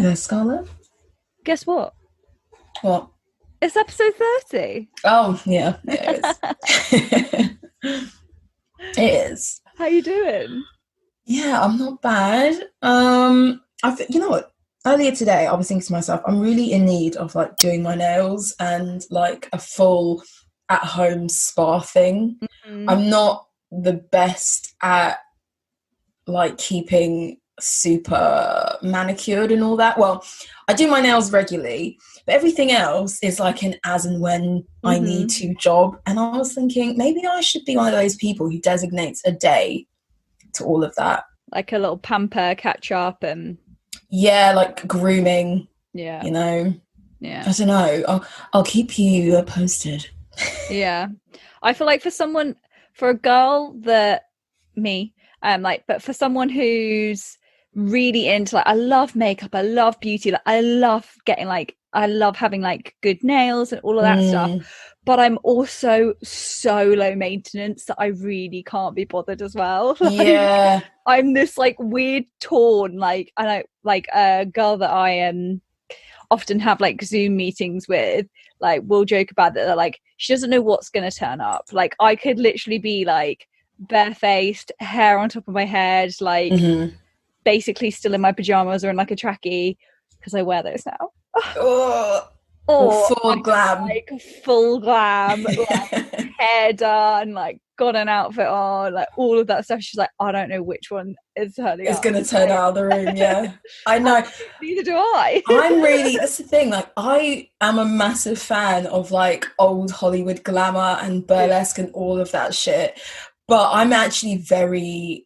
there, Scarlett. Guess what? What? It's episode 30. Oh, yeah, it is. It is. How you doing? Yeah, I'm not bad. You know what? Earlier today, I was thinking to myself, I'm really in need of like doing my nails and like a full at-home spa thing. Mm-hmm. I'm not the best at like keeping super manicured and all that. Well, I do my nails regularly, but everything else is like an as and when I need to job. And I was thinking maybe I should be one of those people who designates a day to all of that. Like a little pamper, catch up, and yeah, like grooming. Yeah. You know. Yeah. I don't know. I'll keep you posted. Yeah. I feel like for a girl that me, but for someone who's really into like, I love makeup, I love beauty, like I love having like good nails and all of that stuff. But I'm also so low maintenance that I really can't be bothered as well. Yeah. I'm this like weird torn, like, and I like a girl that I often have like Zoom meetings with, like we'll joke about that, like she doesn't know what's going to turn up. Like I could literally be like barefaced, hair on top of my head, like basically still in my pajamas or in like a trackie, because I wear those now. Full glam. Like full glam, like hair done, like got an outfit on, like all of that stuff. She's like, I don't know which one is turning it's up. going to turn out of the room, yeah. I know. Neither do I. That's the thing, like I am a massive fan of like old Hollywood glamour and burlesque and all of that shit. But I'm actually very...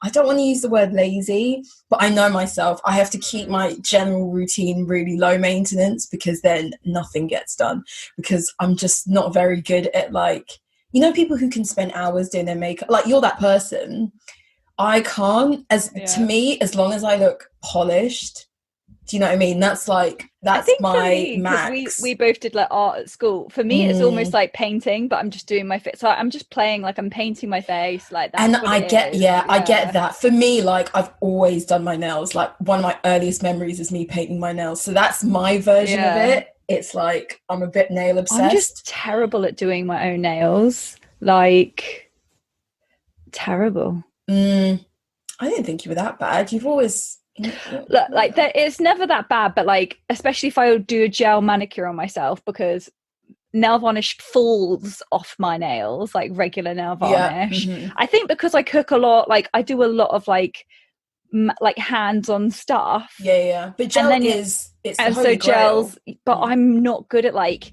I don't want to use the word lazy, but I know myself. I have to keep my general routine really low maintenance because then nothing gets done, because I'm just not very good at like, you know, people who can spend hours doing their makeup. Like you're that person. I can't. To me, as long as I look polished, do you know what I mean? That's my max. We both did like art at school. For me, it's almost like painting, but I'm just doing my face. So I'm just playing, like I'm painting my face, like that. And I get that. For me, like I've always done my nails. Like one of my earliest memories is me painting my nails. So that's my version of it. It's like I'm a bit nail obsessed. I'm just terrible at doing my own nails. Like terrible. I didn't think you were that bad. You've always... Look, like it's never that bad, but like especially if I would do a gel manicure on myself, because nail varnish falls off my nails, like regular nail varnish. I think because I cook a lot, like I do a lot of like hands-on stuff. But gel it's and so gels, but I'm not good at like,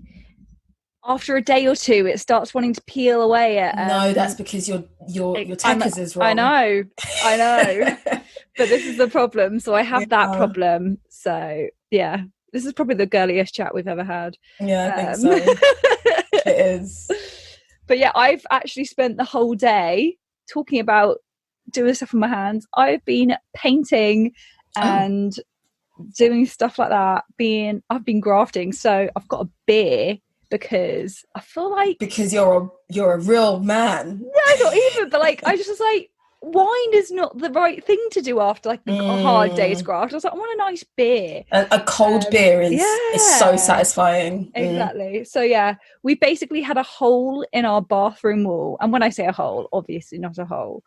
after a day or two it starts wanting to peel away at no, that's because your tech is wrong. I know. But this is the problem. So I have that problem. So yeah, this is probably the girliest chat we've ever had. Yeah, I think so. It is. But yeah, I've actually spent the whole day talking about doing stuff with my hands. I've been painting and doing stuff like that. I've been grafting. So I've got a beer because I feel like... Because you're a real man. No, not even. But like, I just was like, wine is not the right thing to do after like a hard day's graft. I was like, I want a nice beer. A cold beer is so satisfying. Exactly. So yeah, we basically had a hole in our bathroom wall, and when I say a hole, obviously not a hole,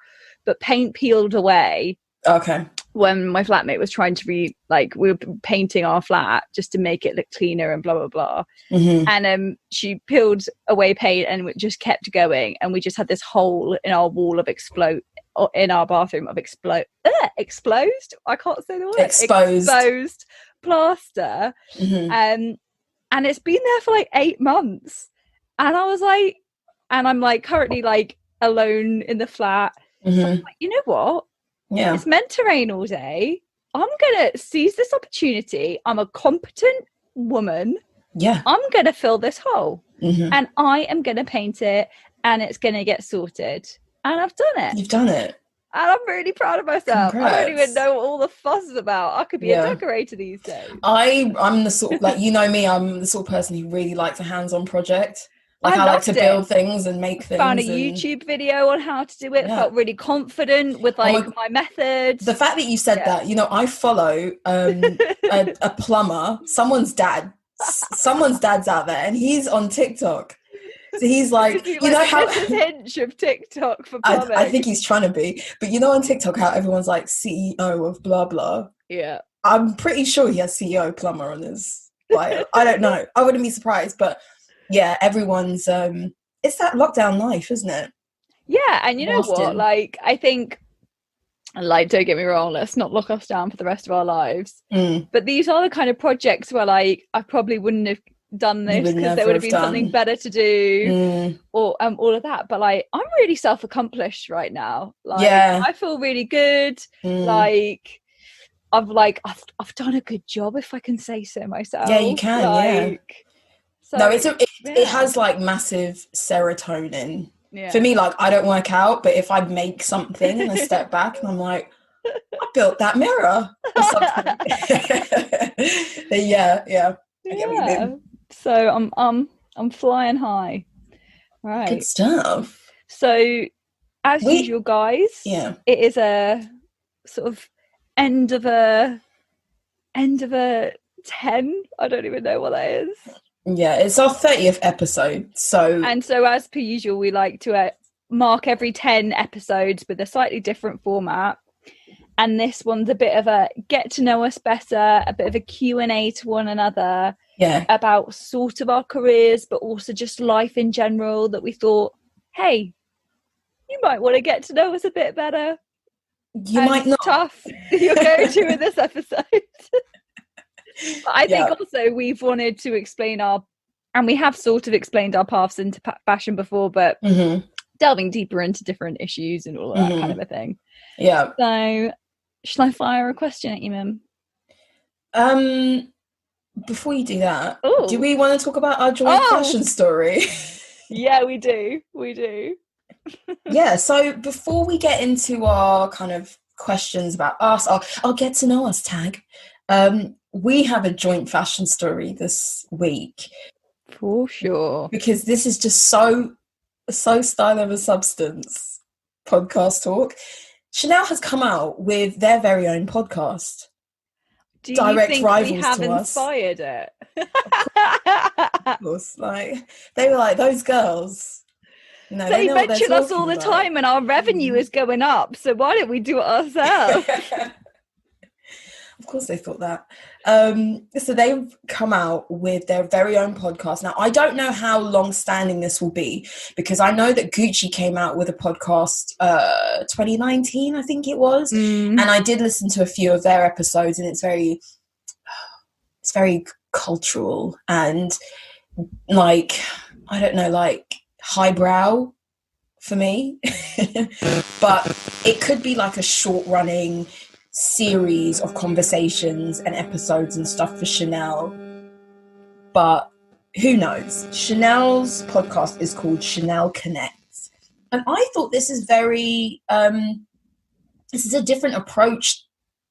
but paint peeled away. Okay. When my flatmate was trying to we were painting our flat just to make it look cleaner and blah blah blah, and she peeled away paint and it just kept going, and we just had this hole in our wall of in our bathroom of exposed. I can't say the word. Exposed plaster. And it's been there for like 8 months, and I was like, and I'm like currently like alone in the flat. So I'm like, you know what? Yeah, it's meant to rain all day. I'm gonna seize this opportunity. I'm a competent woman. Yeah, I'm gonna fill this hole, and I am gonna paint it, and it's gonna get sorted. And I've done it. You've done it. And I'm really proud of myself. Congrats. I don't even know what all the fuss is about. I could be a decorator these days. I'm the sort of, like, you know me, I'm the sort of person who really likes a hands-on project. Like I like to loved build it. things and make things. Found a and YouTube video on how to do it. Felt really confident with like my methods. The fact that you said that, you know, I follow a plumber, someone's dad's out there, and he's on TikTok. So he's like, you know how Mrs. Hinch of TikTok for plumbing. I think he's trying to be, but you know, on TikTok how everyone's like CEO of blah blah. Yeah, I'm pretty sure he has CEO plumber on his bio. I don't know. I wouldn't be surprised, but yeah, everyone's it's that lockdown life, isn't it? Yeah, and you know what? Like, I think, like, don't get me wrong, let's not lock us down for the rest of our lives. But these are the kind of projects where, like, I probably wouldn't have done this because there would have been something better to do, or all of that. But like, I'm really self-accomplished right now. Like, I feel really good. Like, I've done a good job, if I can say so myself. Yeah, you can. Like, so no, it has like massive serotonin. Yeah. For me, like, I don't work out, but if I make something and I step back and I'm like, I built that mirror or something. yeah. I get what you mean. So I'm flying high. Right. Good stuff. So as usual, guys, it is a sort of end of a 10. I don't even know what that is. Yeah, it's our 30th episode. So as per usual, we like to mark every 10 episodes with a slightly different format. And this one's a bit of a get to know us better, a bit of a Q&A to one another. Yeah. About sort of our careers, but also just life in general, that we thought, hey, you might want to get to know us a bit better. You might not. Tough. You're going to in this episode. But I think also we've wanted to explain and we have sort of explained our paths into fashion before, but delving deeper into different issues and all of that kind of a thing. Yeah. So, shall I fire a question at you, Mim? Before you do that, do we want to talk about our joint fashion story? Yeah, we do. Yeah, so before we get into our kind of questions about us, I'll get to know us tag. We have a joint fashion story this week. For sure. Because this is just so style over substance podcast talk. Chanel has come out with their very own podcast. Do you direct think rivals we have to inspired us. Of course, like they were like those girls. You know, they mention us all the time, and our revenue is going up. So why don't we do it ourselves? Of course, they thought that. So they've come out with their very own podcast. Now, I don't know how long-standing this will be, because I know that Gucci came out with a podcast 2019, I think it was, and I did listen to a few of their episodes, and it's very cultural and like, I don't know, like highbrow for me. But it could be like a short-running series of conversations and episodes and stuff for Chanel, but who knows. Chanel's podcast is called Chanel Connects, and I thought this is very this is a different approach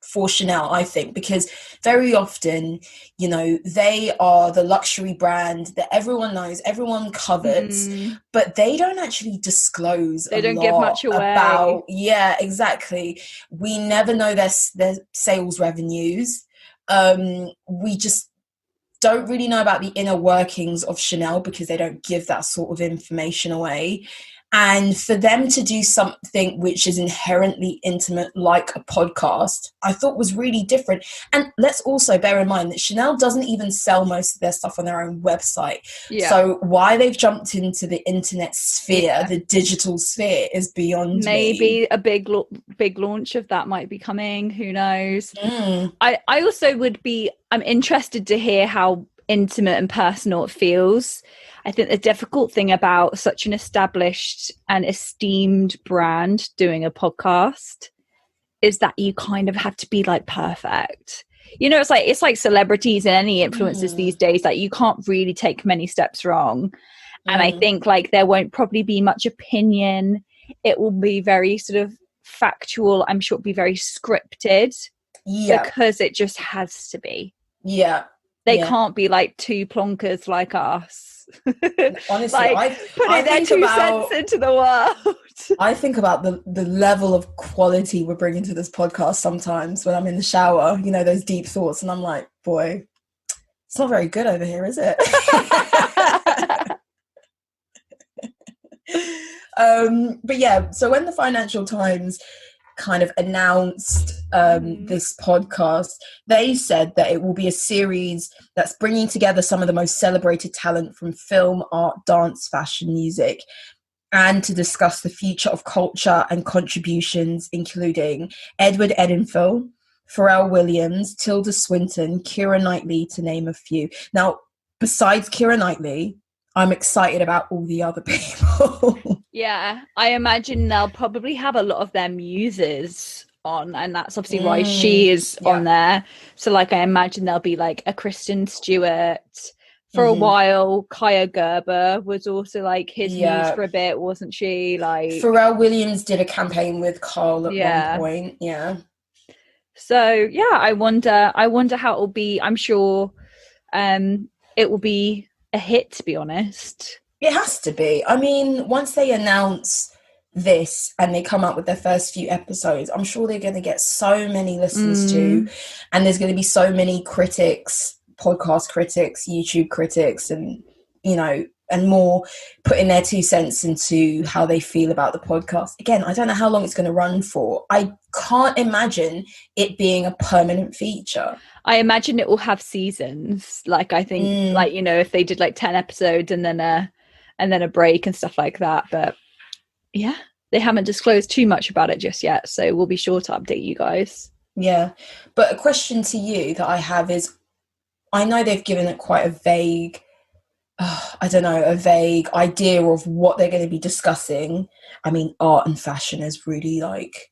for Chanel, I think, because very often, you know, they are the luxury brand that everyone knows, everyone covets, but they don't actually disclose they don't give much away about, yeah, exactly. We never know their sales revenues. We just don't really know about the inner workings of Chanel because they don't give that sort of information away. And for them to do something which is inherently intimate, like a podcast, I thought was really different. And let's also bear in mind that Chanel doesn't even sell most of their stuff on their own website. Yeah. So why they've jumped into the internet sphere, the digital sphere, is beyond Maybe me. A big launch of that might be coming. Who knows? I also I'm interested to hear how intimate and personal it feels. I think the difficult thing about such an established and esteemed brand doing a podcast is that you kind of have to be like perfect. You know, it's like celebrities and any influencers these days, like you can't really take many steps wrong. And I think like there won't probably be much opinion. It will be very sort of factual. I'm sure it'll be very scripted. Yeah. Because it just has to be. Yeah. They can't be like two plonkers like us. Honestly, like putting their 2 cents into the world. I think about the level of quality we're bringing to this podcast sometimes when I'm in the shower, you know, those deep thoughts, and I'm like, boy, it's not very good over here, is it? But yeah, so when the Financial Times kind of announced this podcast, they said that it will be a series that's bringing together some of the most celebrated talent from film, art, dance, fashion, music, and to discuss the future of culture and contributions, including Edward Edenfield, Pharrell Williams, Tilda Swinton, Keira Knightley, to name a few. Now, besides Keira Knightley, I'm excited about all the other people. Yeah, I imagine they'll probably have a lot of their muses on, and that's obviously why she is on there. So like I imagine there'll be like a Kristen Stewart. For a while, Kaya Gerber was also like his muse for a bit, wasn't she? Like Pharrell Williams did a campaign with Carl at one point. Yeah. So yeah, I wonder how it will be. I'm sure it will be a hit, to be honest. It has to be. I mean, once they announce this and they come up with their first few episodes, I'm sure they're going to get so many listens to, and there's going to be so many critics, podcast critics, YouTube critics, and, you know, and more putting their 2 cents into how they feel about the podcast. Again, I don't know how long it's going to run for. I can't imagine it being a permanent feature. I imagine it will have seasons. Like, I think, like, you know, if they did like 10 episodes and then a break and stuff like that. But yeah, they haven't disclosed too much about it just yet. So we'll be sure to update you guys. Yeah. But a question to you that I have is, I know they've given it quite a vague, a vague idea of what they're going to be discussing. I mean, art and fashion is really like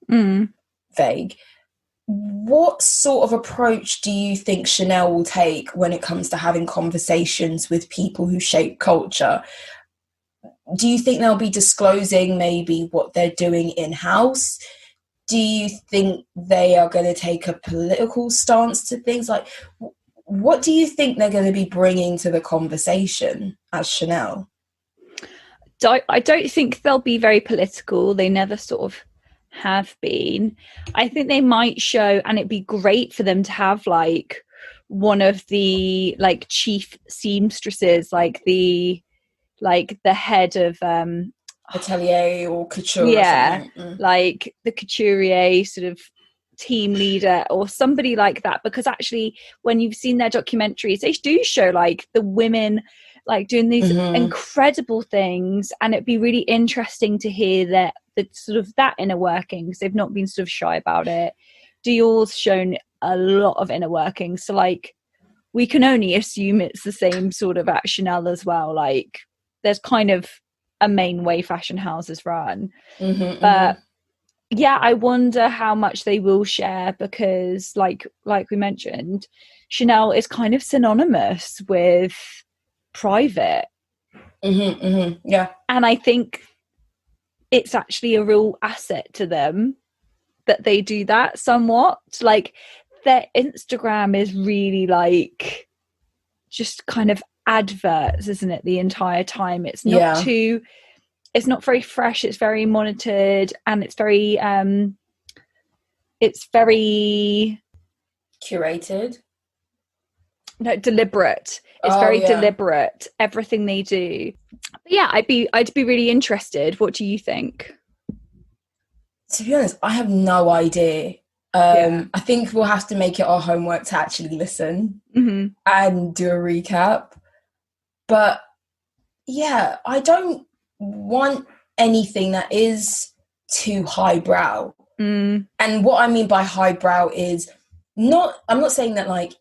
vague. What sort of approach do you think Chanel will take when it comes to having conversations with people who shape culture? Do you think they'll be disclosing maybe what they're doing in-house? Do you think they are going to take a political stance to things? Like, what do you think they're going to be bringing to the conversation as Chanel? I don't think they'll be very political. They never sort of have been. I think they might show, and it'd be great for them to have like one of the like chief seamstresses, like the head of atelier or couture, or like the couturier sort of team leader or somebody like that, because actually when you've seen their documentaries, they do show like the women like doing these incredible things, and it'd be really interesting to hear that the sort of that inner workings. They've not been sort of shy about it. Dior's shown a lot of inner workings, so like we can only assume it's the same sort of at Chanel as well. Like there's kind of a main way fashion houses run. But yeah, I wonder how much they will share, because like we mentioned, Chanel is kind of synonymous with private. Yeah. And I think it's actually a real asset to them that they do that somewhat. Like their Instagram is really like just kind of adverts, isn't it, the entire time? It's not it's not very fresh, it's very monitored, and it's very curated. No, deliberate. It's very deliberate, everything they do. But yeah, I'd be really interested. What do you think? To be honest, I have no idea. I think we'll have to make it our homework to actually listen and do a recap. But yeah, I don't want anything that is too highbrow. And what I mean by highbrow is I'm not saying that like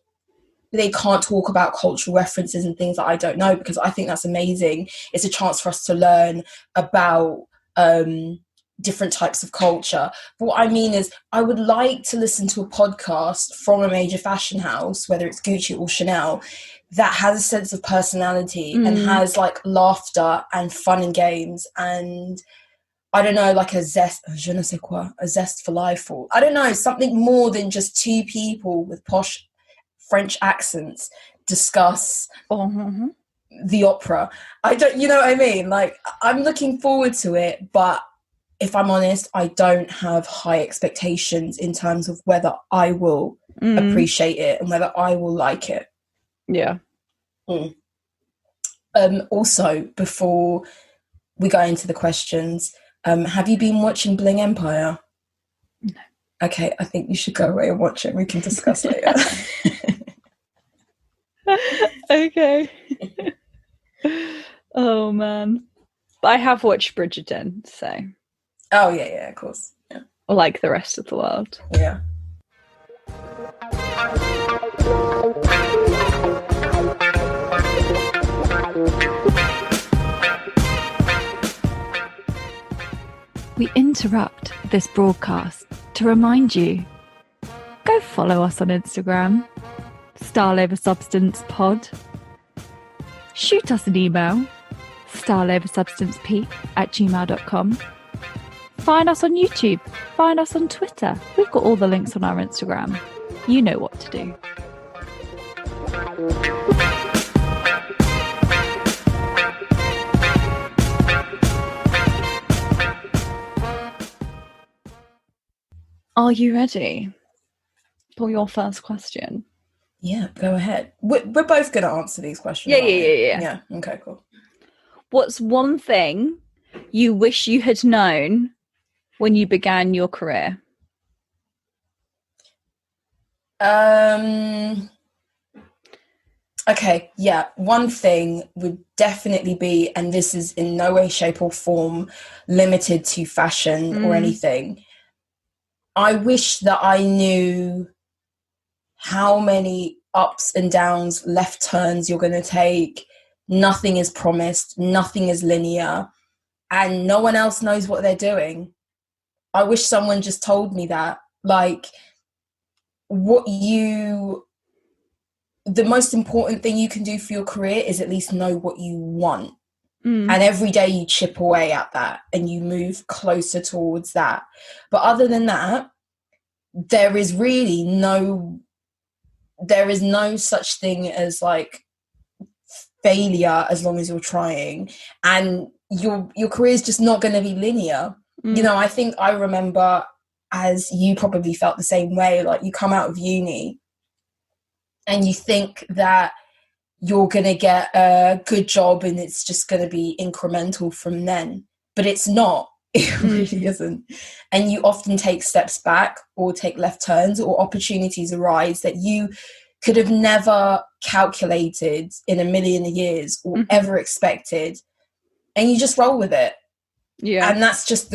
they can't talk about cultural references and things that I don't know, because I think that's amazing. It's a chance for us to learn about different types of culture. But what I mean is I would like to listen to a podcast from a major fashion house, whether it's Gucci or Chanel, that has a sense of personality and has like laughter and fun and games and, I don't know, like a zest, je ne sais quoi, a zest for life, or I don't know, something more than just two people with posh French accents discuss Uh-huh. the opera. I don't, you know what I mean? Like, I'm looking forward to it, but if I'm honest, I don't have high expectations in terms of whether I will appreciate it and whether I will like it. Yeah. Also, before we go into the questions, have you been watching Bling Empire? No. Okay, I think you should go away and watch it. We can discuss later. Okay. Oh man, I have watched Bridgerton, so. Oh yeah, of course. Yeah. Like the rest of the world. Yeah. We interrupt this broadcast to remind you, go follow us on Instagram, Style Over Substance Pod. Shoot us an email, styleoversubstancepeak@gmail.com. Find us on YouTube, find us on Twitter. We've got all the links on our Instagram. You know what to do. Are you ready for your first question? Yeah, go ahead. We're both going to answer these questions. Yeah. Yeah, okay, cool. What's one thing you wish you had known when you began your career? Okay, yeah. One thing would definitely be, and this is in no way, shape or form limited to fashion or anything, I wish that I knew how many ups and downs, left turns you're going to take. Nothing is promised. Nothing is linear. And no one else knows what they're doing. I wish someone just told me that. Like, the most important thing you can do for your career is at least know what you want. And every day you chip away at that and you move closer towards that. But other than that, there is no such thing as like failure as long as you're trying, and your career is just not going to be linear. You know, I think I remember, as you probably felt the same way, like you come out of uni and you think that you're going to get a good job and it's just going to be incremental from then, but it's not. It really isn't. And you often take steps back or take left turns, or opportunities arise that you could have never calculated in a million years or ever expected, and you just roll with it. Yeah. And that's just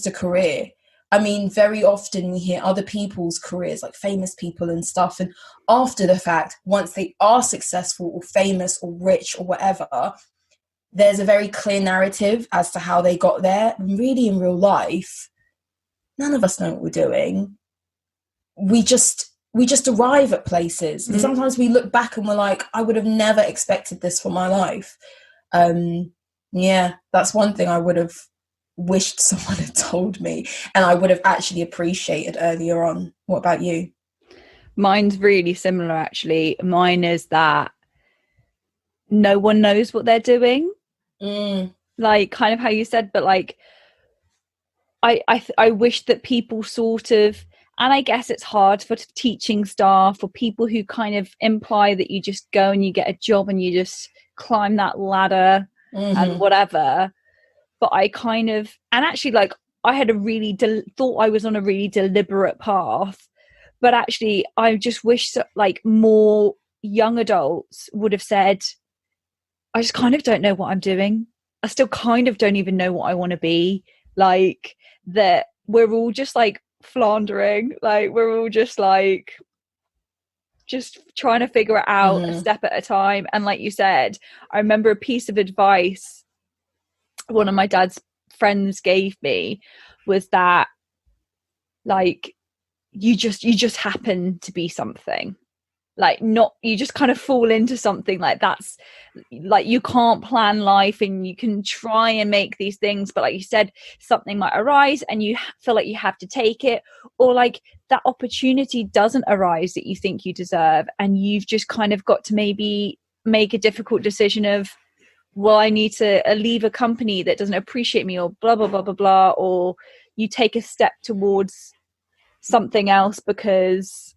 a career. I mean, very often we hear other people's careers, like famous people and stuff, and after the fact, once they are successful or famous or rich or whatever, there's a very clear narrative as to how they got there. And really, in real life, none of us know what we're doing. We just arrive at places. And sometimes we look back and we're like, I would have never expected this for my life. Yeah, that's one thing I would have wished someone had told me, and I would have actually appreciated earlier on. What about you? Mine's really similar, actually. Mine is that no one knows what they're doing. Like, kind of how you said, but like, I wish that people sort of, and I guess it's hard for teaching staff or people who kind of imply that you just go and you get a job and you just climb that ladder and whatever. But I kind of, and actually, like, I had a really thought I was on a really deliberate path, but actually I just wish that like more young adults would have said, I just kind of don't know what I'm doing. I still kind of don't even know what I want to be. Like, that we're all just like floundering, like we're all just like just trying to figure it out a step at a time. And like you said, I remember a piece of advice one of my dad's friends gave me was that, like, you just happen to be something. like not, you just kind of fall into something like that's like, you can't plan life, and you can try and make these things, but like you said, something might arise and you feel like you have to take it, or like that opportunity doesn't arise that you think you deserve, and you've just kind of got to maybe make a difficult decision of, well, I need to leave a company that doesn't appreciate me, or blah blah blah blah blah, or you take a step towards something else because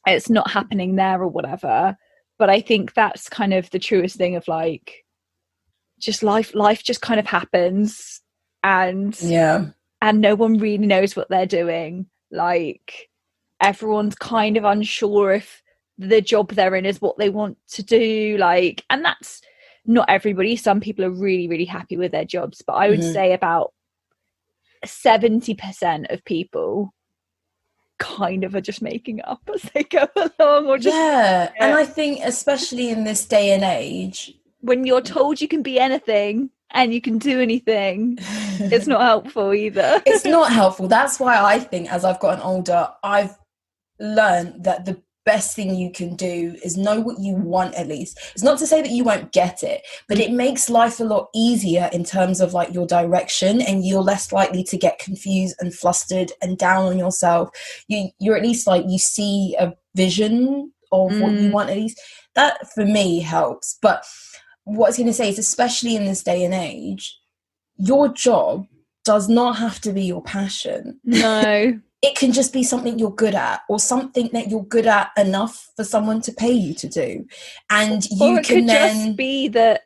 it's not happening there or whatever. But I think that's kind of the truest thing of like, just life just kind of happens, and no one really knows what they're doing. Like, everyone's kind of unsure if the job they're in is what they want to do, like, and that's not everybody. Some people are really, really happy with their jobs, but I would say about 70% of people kind of are just making up as they go along, or just and I think especially in this day and age, when you're told you can be anything and you can do anything, it's not helpful either. It's not helpful. That's why I think as I've gotten older, I've learned that the best thing you can do is know what you want. At least, it's not to say that you won't get it, but it makes life a lot easier in terms of like your direction, and you're less likely to get confused and flustered and down on yourself. You're at least like, you see a vision of what you want. At least that for me helps. But what I was going to say is, especially in this day and age, your job does not have to be your passion. No. It can just be something you're good at, or something that you're good at enough for someone to pay you to do. And you can then just be that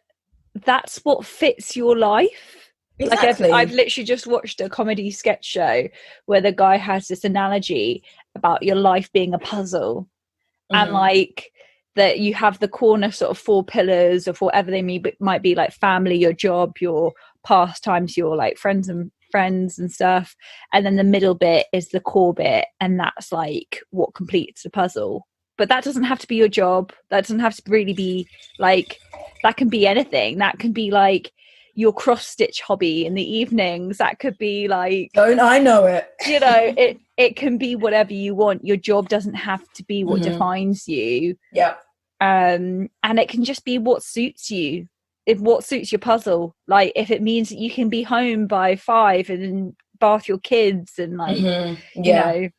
that's what fits your life. Exactly. Like I've literally just watched a comedy sketch show where the guy has this analogy about your life being a puzzle, and like that you have the corner sort of 4 pillars of whatever they might be, like family, your job, your pastimes, your like friends and stuff, and then the middle bit is the core bit, and that's like what completes the puzzle. But that doesn't have to be your job. That doesn't have to really be like, that can be anything. That can be like your cross stitch hobby in the evenings. That could be like, don't I know it, you know, it can be whatever you want. Your job doesn't have to be what defines you. And it can just be what suits you. If what suits your puzzle, like if it means that you can be home by 5 and then bath your kids and like you know,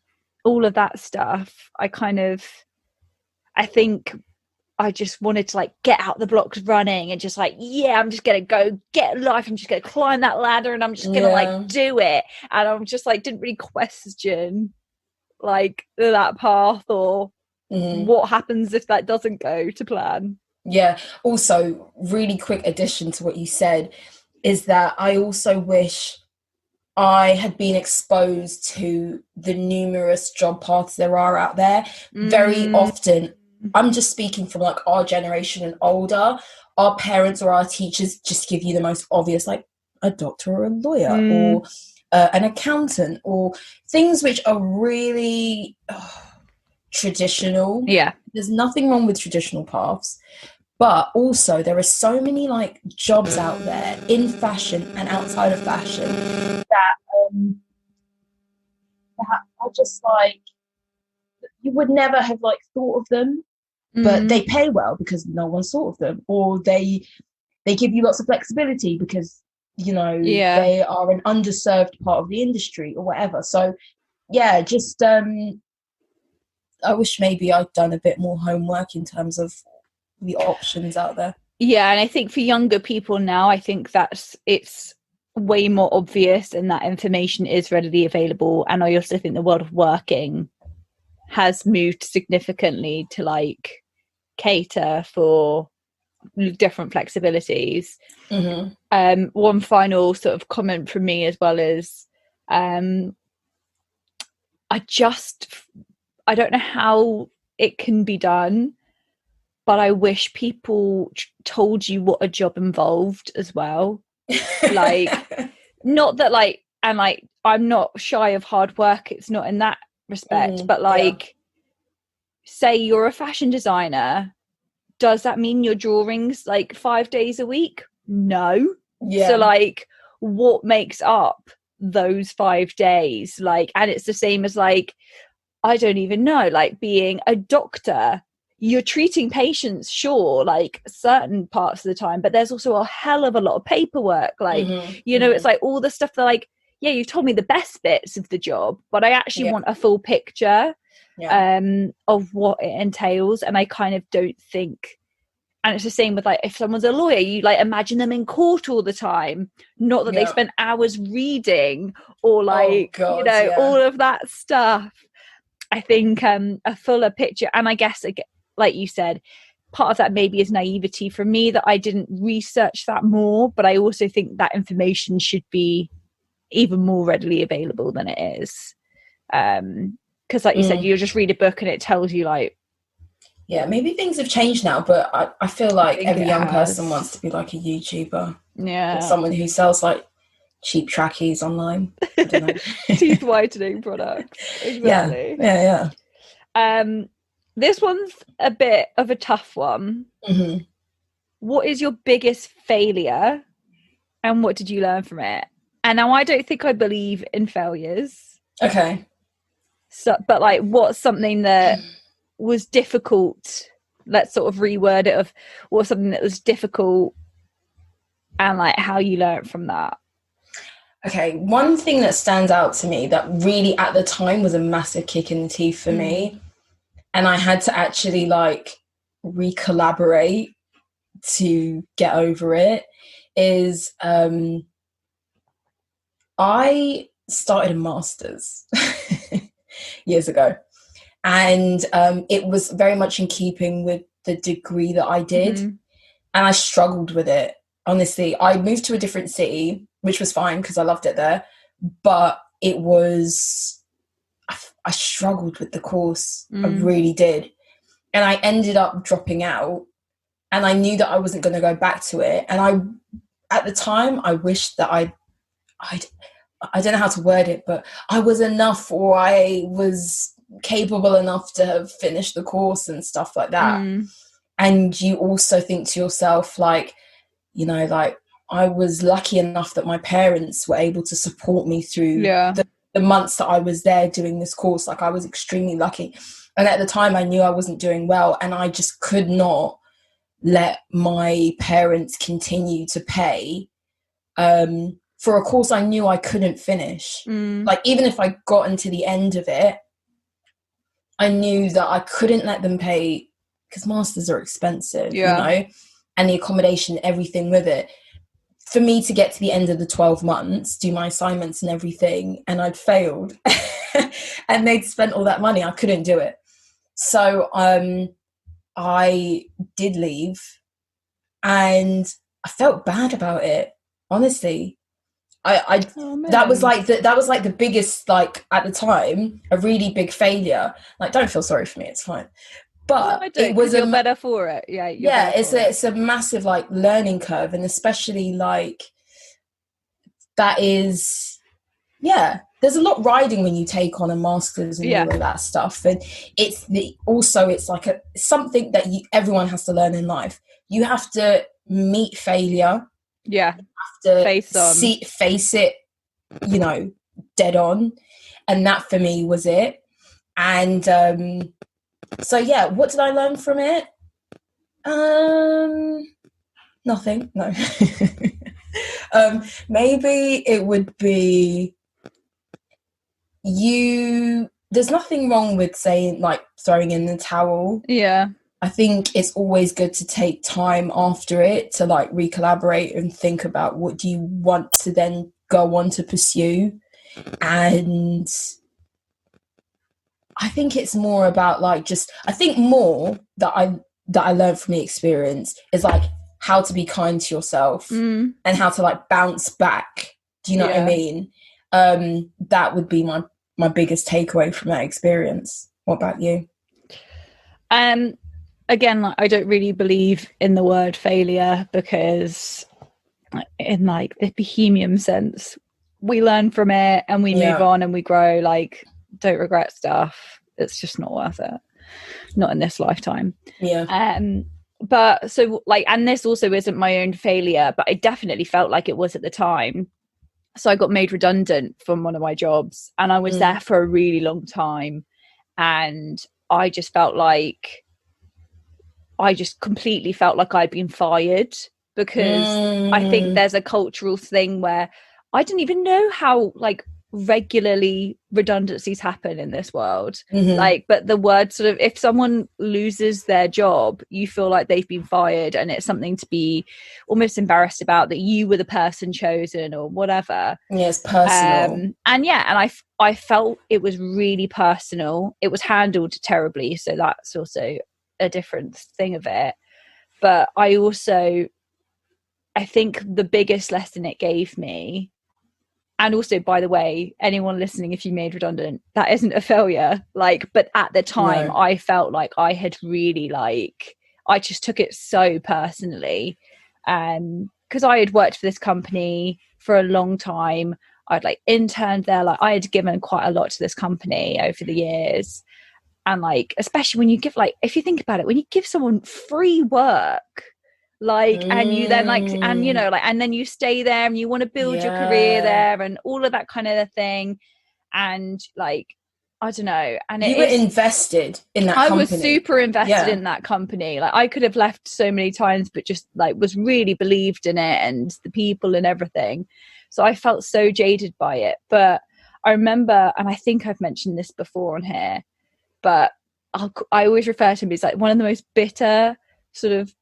all of that stuff. I think I just wanted to like get out the blocks running and just like, I'm just gonna go get life, I'm just gonna climb that ladder and I'm just gonna like do it, and I'm just like didn't really question like that path or what happens if that doesn't go to plan. Also, really quick addition to what you said is that I also wish I had been exposed to the numerous job paths there are out there. Very often, I'm just speaking from like our generation and older, our parents or our teachers just give you the most obvious, like a doctor or a lawyer or an accountant, or things which are really traditional. There's nothing wrong with traditional paths, but also there are so many like jobs out there in fashion and outside of fashion that are just like, you would never have like thought of them, but they pay well because no one thought of them, or they give you lots of flexibility because, you know, they are an underserved part of the industry or whatever. So just I wish maybe I'd done a bit more homework in terms of the options out there. And I think for younger people now, I think it's way more obvious and that information is readily available. And I also think the world of working has moved significantly to like cater for different flexibilities. One final sort of comment from me as well is I don't know how it can be done, but I wish people told you what a job involved as well. Like, not that like, and like, I'm not shy of hard work. It's not in that respect, but like, say you're a fashion designer. Does that mean your drawings like 5 days a week? No. So like, what makes up those 5 days? Like, and it's the same as like, I don't even know, like being a doctor. you're treating patients, sure, like certain parts of the time, but there's also a hell of a lot of paperwork. Like, it's like all the stuff that, like, yeah, you've told me the best bits of the job, but I actually want a full picture of what it entails. And I kind of don't think, and it's the same with, like, if someone's a lawyer, you like imagine them in court all the time, not that they spent hours reading or like, all of that stuff. I think a fuller picture, and I guess, like you said, part of that maybe is naivety from me that I didn't research that more, but I also think that information should be even more readily available than it is. Because like you said, you just read a book and it tells you, like, maybe things have changed now, but I feel like every young person wants to be like a YouTuber. Yeah. Or someone who sells like cheap trackies online. I don't know. Teeth whitening products. Exactly. Yeah. This one's a bit of a tough one. What is your biggest failure and what did you learn from it? And now I don't think I believe in failures. Okay. So, but like, what's something that was difficult? Let's sort of reword it, of what's something that was difficult and like how you learned from that. Okay, one thing that stands out to me that really at the time was a massive kick in the teeth for me, and I had to actually like re-collaborate to get over it, is I started a master's years ago, and it was very much in keeping with the degree that I did, and I struggled with it. Honestly, I moved to a different city, which was fine because I loved it there, but it was, I struggled with the course. I really did. And I ended up dropping out, and I knew that I wasn't going to go back to it. And at the time, I wished that I don't know how to word it, but I was enough, or I was capable enough to have finished the course and stuff like that. And you also think to yourself, like, like, I was lucky enough that my parents were able to support me through the months that I was there doing this course. Like, I was extremely lucky. And at the time I knew I wasn't doing well, and I just could not let my parents continue to pay for a course I knew I couldn't finish. Like, even if I got into the end of it, I knew that I couldn't let them pay, because masters are expensive, and the accommodation, everything with it. For me to get to the end of the 12 months, do my assignments and everything, and I'd failed and they'd spent all that money, I couldn't do it. So I did leave, and I felt bad about it, honestly. That was like the biggest, like, at the time, a really big failure. Like, don't feel sorry for me, it's fine. But it was you're better for it. It's a massive, like, learning curve, and especially, like, that is, there's a lot riding when you take on a master's and all of that stuff. And it's like something that everyone has to learn in life. You have to meet failure. You have to face it, dead on. And that for me was it. And so what did I learn from it? Nothing. No. Maybe it would be, there's nothing wrong with saying, like, throwing in the towel. I think it's always good to take time after it to, like, recollaborate and think about what do you want to then go on to pursue. And I think it's more about, like, I think more that I learned from the experience is, like, how to be kind to yourself and how to, like, bounce back. Do you know what I mean? That would be my biggest takeaway from that experience. What about you? Again, like, I don't really believe in the word failure, because in, like, the bohemian sense, we learn from it and we move on and we grow. Like, don't regret stuff. It's just not worth it. Not in this lifetime. But so, like, and this also isn't my own failure, but I definitely felt like it was at the time. So I got made redundant from one of my jobs, and I was there for a really long time, and I just felt like I just completely felt like I'd been fired, because I think there's a cultural thing where I didn't even know how like regularly redundancies happen in this world. Like, but the word sort of, if someone loses their job, you feel like they've been fired, and it's something to be almost embarrassed about, that you were the person chosen or whatever. Yeah, it's personal. And I felt it was really personal. It was handled terribly, so that's also a different thing of it. But I think the biggest lesson it gave me, and also, by the way, anyone listening, if you made redundant, that isn't a failure. Like, but at the time, No. I felt like I had really, like, I just took it so personally. Because I had worked for this company for a long time. I'd like interned there. Like, I had given quite a lot to this company over the years. And like, especially when you give, like, if you think about it, when you give someone free work, like, and you then like, and you know, like, and then you stay there and you want to build your career there and all of that kind of thing. And like, I don't know. And you were invested in that company. I was super invested in that company. Like, I could have left so many times, but just like was really believed in it and the people and everything. So I felt so jaded by it. But I remember, and I think I've mentioned this before on here, but I always refer to him as like one of the most bitter, sort of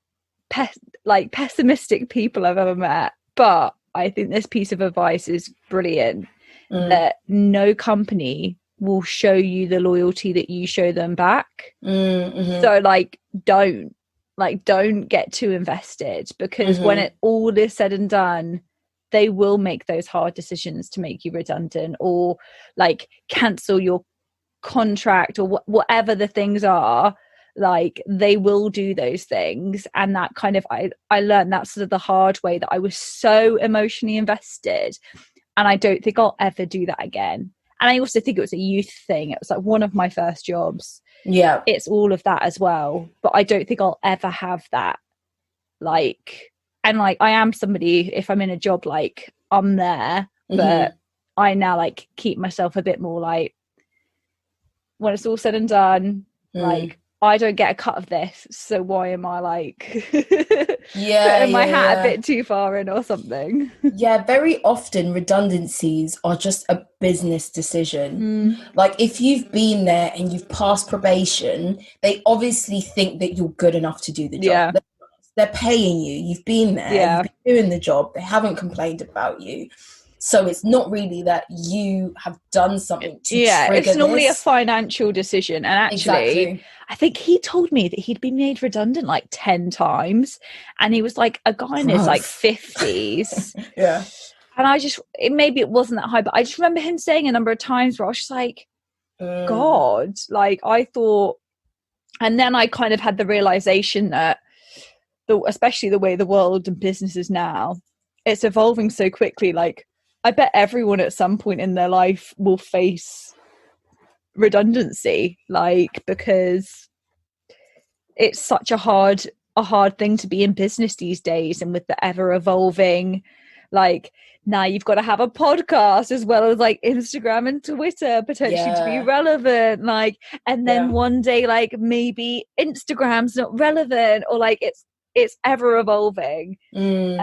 pessimistic people I've ever met. But I think this piece of advice is brilliant, that no company will show you the loyalty that you show them back. So like don't get too invested, because when it all is said and done, they will make those hard decisions to make you redundant, or like cancel your contract, or whatever the things are. Like, they will do those things. And that kind of, I learned that sort of the hard way, that I was so emotionally invested, and I don't think I'll ever do that again. And I also think it was a youth thing. It was like one of my first jobs. Yeah, it's all of that as well, but I don't think I'll ever have that. Like, and like, I am somebody, if I'm in a job, like, I'm there, but I now like keep myself a bit more like, when it's all said and done, like, I don't get a cut of this, so why am I like putting my hat a bit too far in or something? Yeah, very often redundancies are just a business decision. Like, if you've been there and you've passed probation, they obviously think that you're good enough to do the job. They're paying you, you've been there, you've been doing the job, they haven't complained about you. So it's not really that you have done something to trigger it's normally this. a financial decision. And actually, I think he told me that he'd been made redundant like 10 times, and he was like a guy in his like 50s. And maybe it wasn't that high, but I just remember him saying a number of times where I was just like, God, like, I thought. And then I kind of had the realization that especially the way the world and business is now, it's evolving so quickly. Like, I bet everyone at some point in their life will face redundancy, like, because it's such a hard thing to be in business these days. And with the ever evolving, like, now you've got to have a podcast as well as like Instagram and Twitter potentially to be relevant, like, and then one day, like, maybe Instagram's not relevant, or like it's ever evolving. But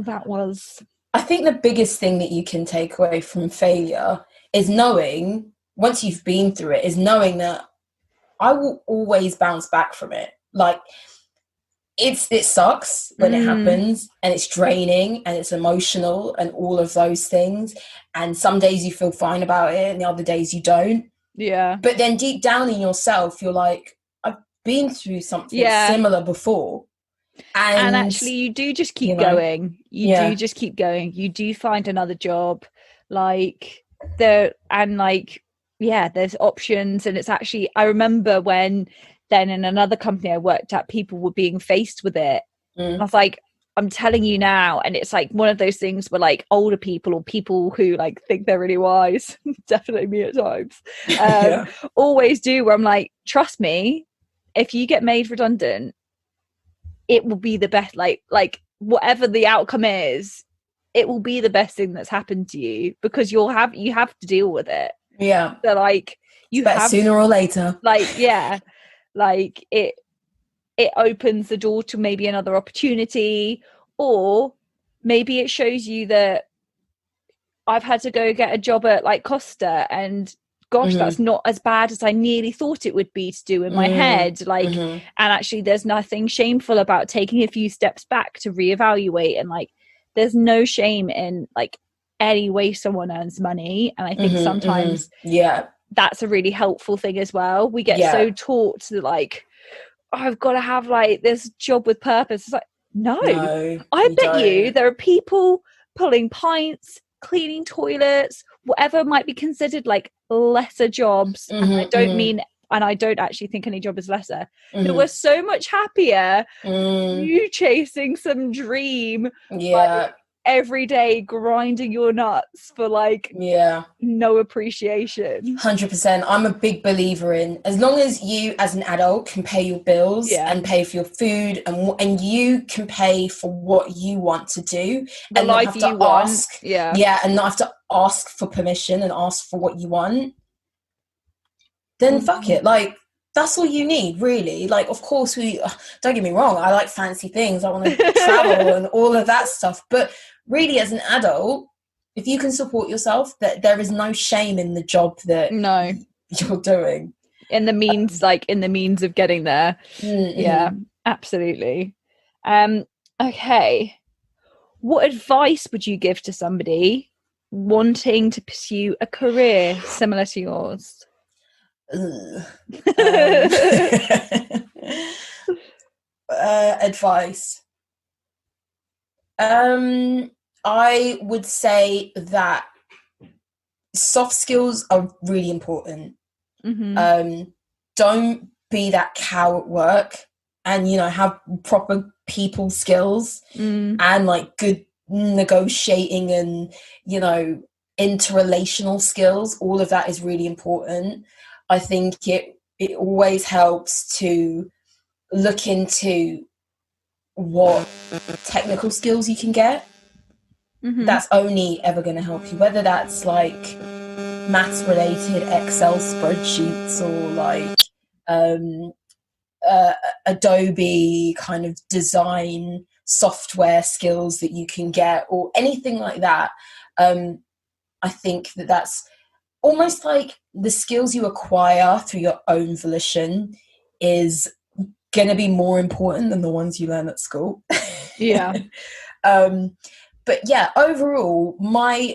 that was, I think the biggest thing that you can take away from failure is knowing, once you've been through it, is knowing that I will always bounce back from it. Like, it sucks when it happens, and it's draining and it's emotional and all of those things. And some days you feel fine about it and the other days you don't. But then deep down in yourself, you're like, I've been through something similar before. And actually, you do just keep going. You do just keep going. You do find another job, like, there's options. And it's actually, I remember when then in another company I worked at, people were being faced with it. I was like, I'm telling you now. And it's like one of those things where like older people, or people who like think they're really wise, definitely me at times, always do, where I'm like, trust me, if you get made redundant, it will be the best, like whatever the outcome is, it will be the best thing that's happened to you, because you have to deal with it. Yeah. So like you Better have sooner or later. like, yeah, like it opens the door to maybe another opportunity, or maybe it shows you that I've had to go get a job at like Costa, and gosh, that's not as bad as I nearly thought it would be to do in my head. Like, and actually there's nothing shameful about taking a few steps back to reevaluate, and like there's no shame in like any way someone earns money. And I think sometimes that's a really helpful thing as well. We get so taught to like, oh, I've got to have like this job with purpose. It's like, no, I bet you there are people pulling pints, cleaning toilets, whatever might be considered like lesser jobs. And I don't mean, and I don't actually think any job is lesser. That we're so much happier you chasing some dream, like every day grinding your nuts for like no appreciation. 100%. I'm a big believer in, as long as you as an adult can pay your bills and pay for your food, and you can pay for what you want to do, the and life not have you to ask want. and not have to ask for permission and ask for what you want, then fuck it. Like, that's all you need, really. Like, of course, don't get me wrong, I like fancy things, I want to travel and all of that stuff, but really, as an adult, if you can support yourself, that there is no shame in the job that you're doing. In the means, in the means of getting there. Yeah, absolutely. Okay. What advice would you give to somebody wanting to pursue a career similar to yours? Advice. I would say that soft skills are really important. Don't be that cow at work, and have proper people skills and like good negotiating and interrelational skills. All of that is really important. I think it always helps to look into what technical skills you can get. That's only ever going to help you, whether that's like maths related Excel spreadsheets, or like Adobe kind of design software skills that you can get, or anything like that. I think that's almost like the skills you acquire through your own volition is going to be more important than the ones you learn at school. But yeah, overall, my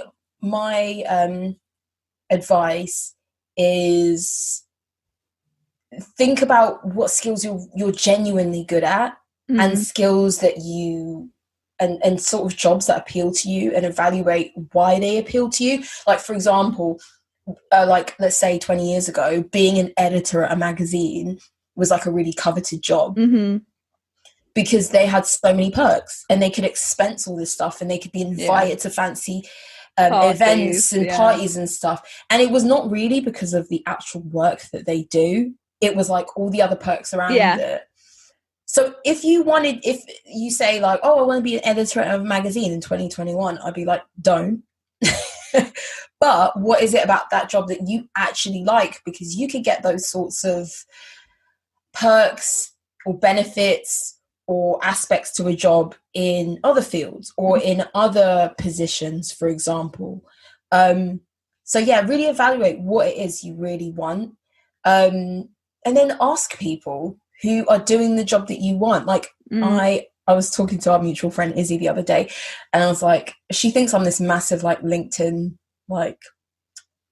advice is think about what skills you're genuinely good at, and skills that you and sort of jobs that appeal to you, and evaluate why they appeal to you. Like, for example, like let's say 20 years ago, being an editor at a magazine was like a really coveted job, because they had so many perks, and they could expense all this stuff, and they could be invited to fancy events and parties and stuff. And it was not really because of the actual work that they do. It was like all the other perks around it. So if you say like, oh, I want to be an editor at a magazine in 2021, I'd be like, don't. But what is it about that job that you actually like? Because you could get those sorts of perks or benefits or aspects to a job in other fields or in other positions, for example. So yeah, really evaluate what it is you really want. And then ask people who are doing the job that you want. Like I was talking to our mutual friend Izzy the other day, and I was like, she thinks I'm this massive like LinkedIn like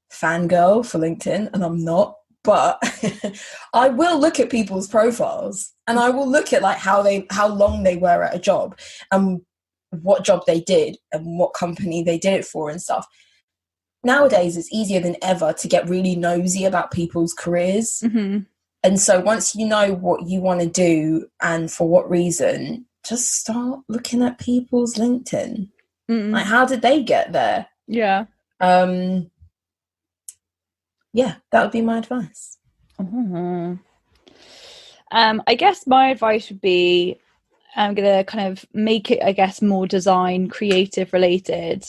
fangirl for LinkedIn, and I'm not. But I will look at people's profiles, and I will look at like how long they were at a job, and what job they did, and what company they did it for and stuff. Nowadays, it's easier than ever to get really nosy about people's careers. And so once you know what you want to do and for what reason, just start looking at people's LinkedIn. Like, how did they get there? Yeah. Yeah, that would be my advice. I guess my advice would be, I'm going to kind of make it, I guess, more design, creative related,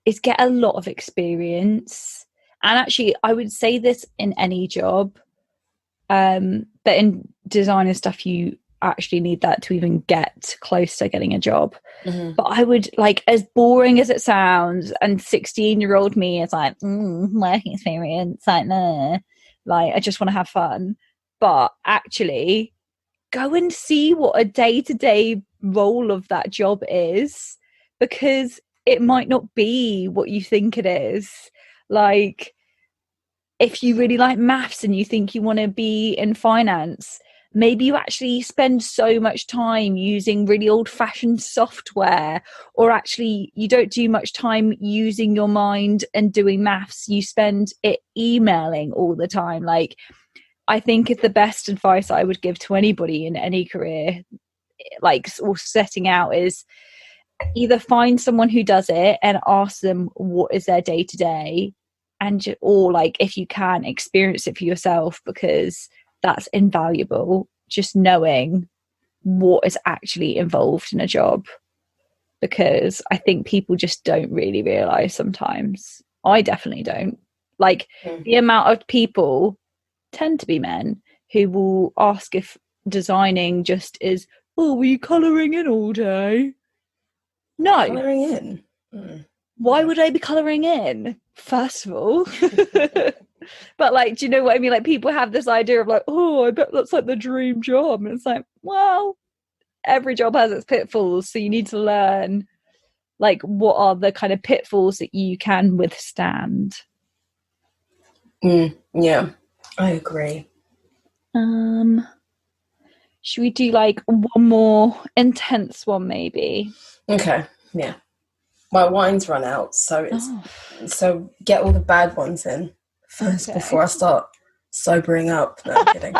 is get a lot of experience And actually, I would say this in any job, but in design and stuff, you actually need that to even get close to getting a job. But I would, like, as boring as it sounds, and 16-year-old me is like, work experience, like, nah. Like, I just want to have fun. But actually, go and see what a day-to-day role of that job is, because it might not be what you think it is. Like, if you really like maths and you think you want to be in finance, maybe you actually spend so much time using really old-fashioned software, or actually you don't do much time using your mind and doing maths. You spend it emailing all the time. Like, I think it's the best advice I would give to anybody in any career, like, or setting out, is either find someone who does it and ask them what is their day to day, and or, like, if you can, experience it for yourself, because that's invaluable, just knowing what is actually involved in a job. Because I think people just don't really realize sometimes. I definitely don't. Like, the amount of people tend to be men who will ask if designing just is, oh, were you colouring in all day? No. Colouring in? Why would I be colouring in, first of all? But, like, do you know what I mean? Like, people have this idea of, like, oh, I bet that's like the dream job. And it's like, well, every job has its pitfalls. So you need to learn, like, what are the kind of pitfalls that you can withstand. Yeah, I agree. Should we do, like, one more intense one, maybe? Okay, yeah. My wine's run out, so so get all the bad ones in first before I start sobering up. No, I'm kidding.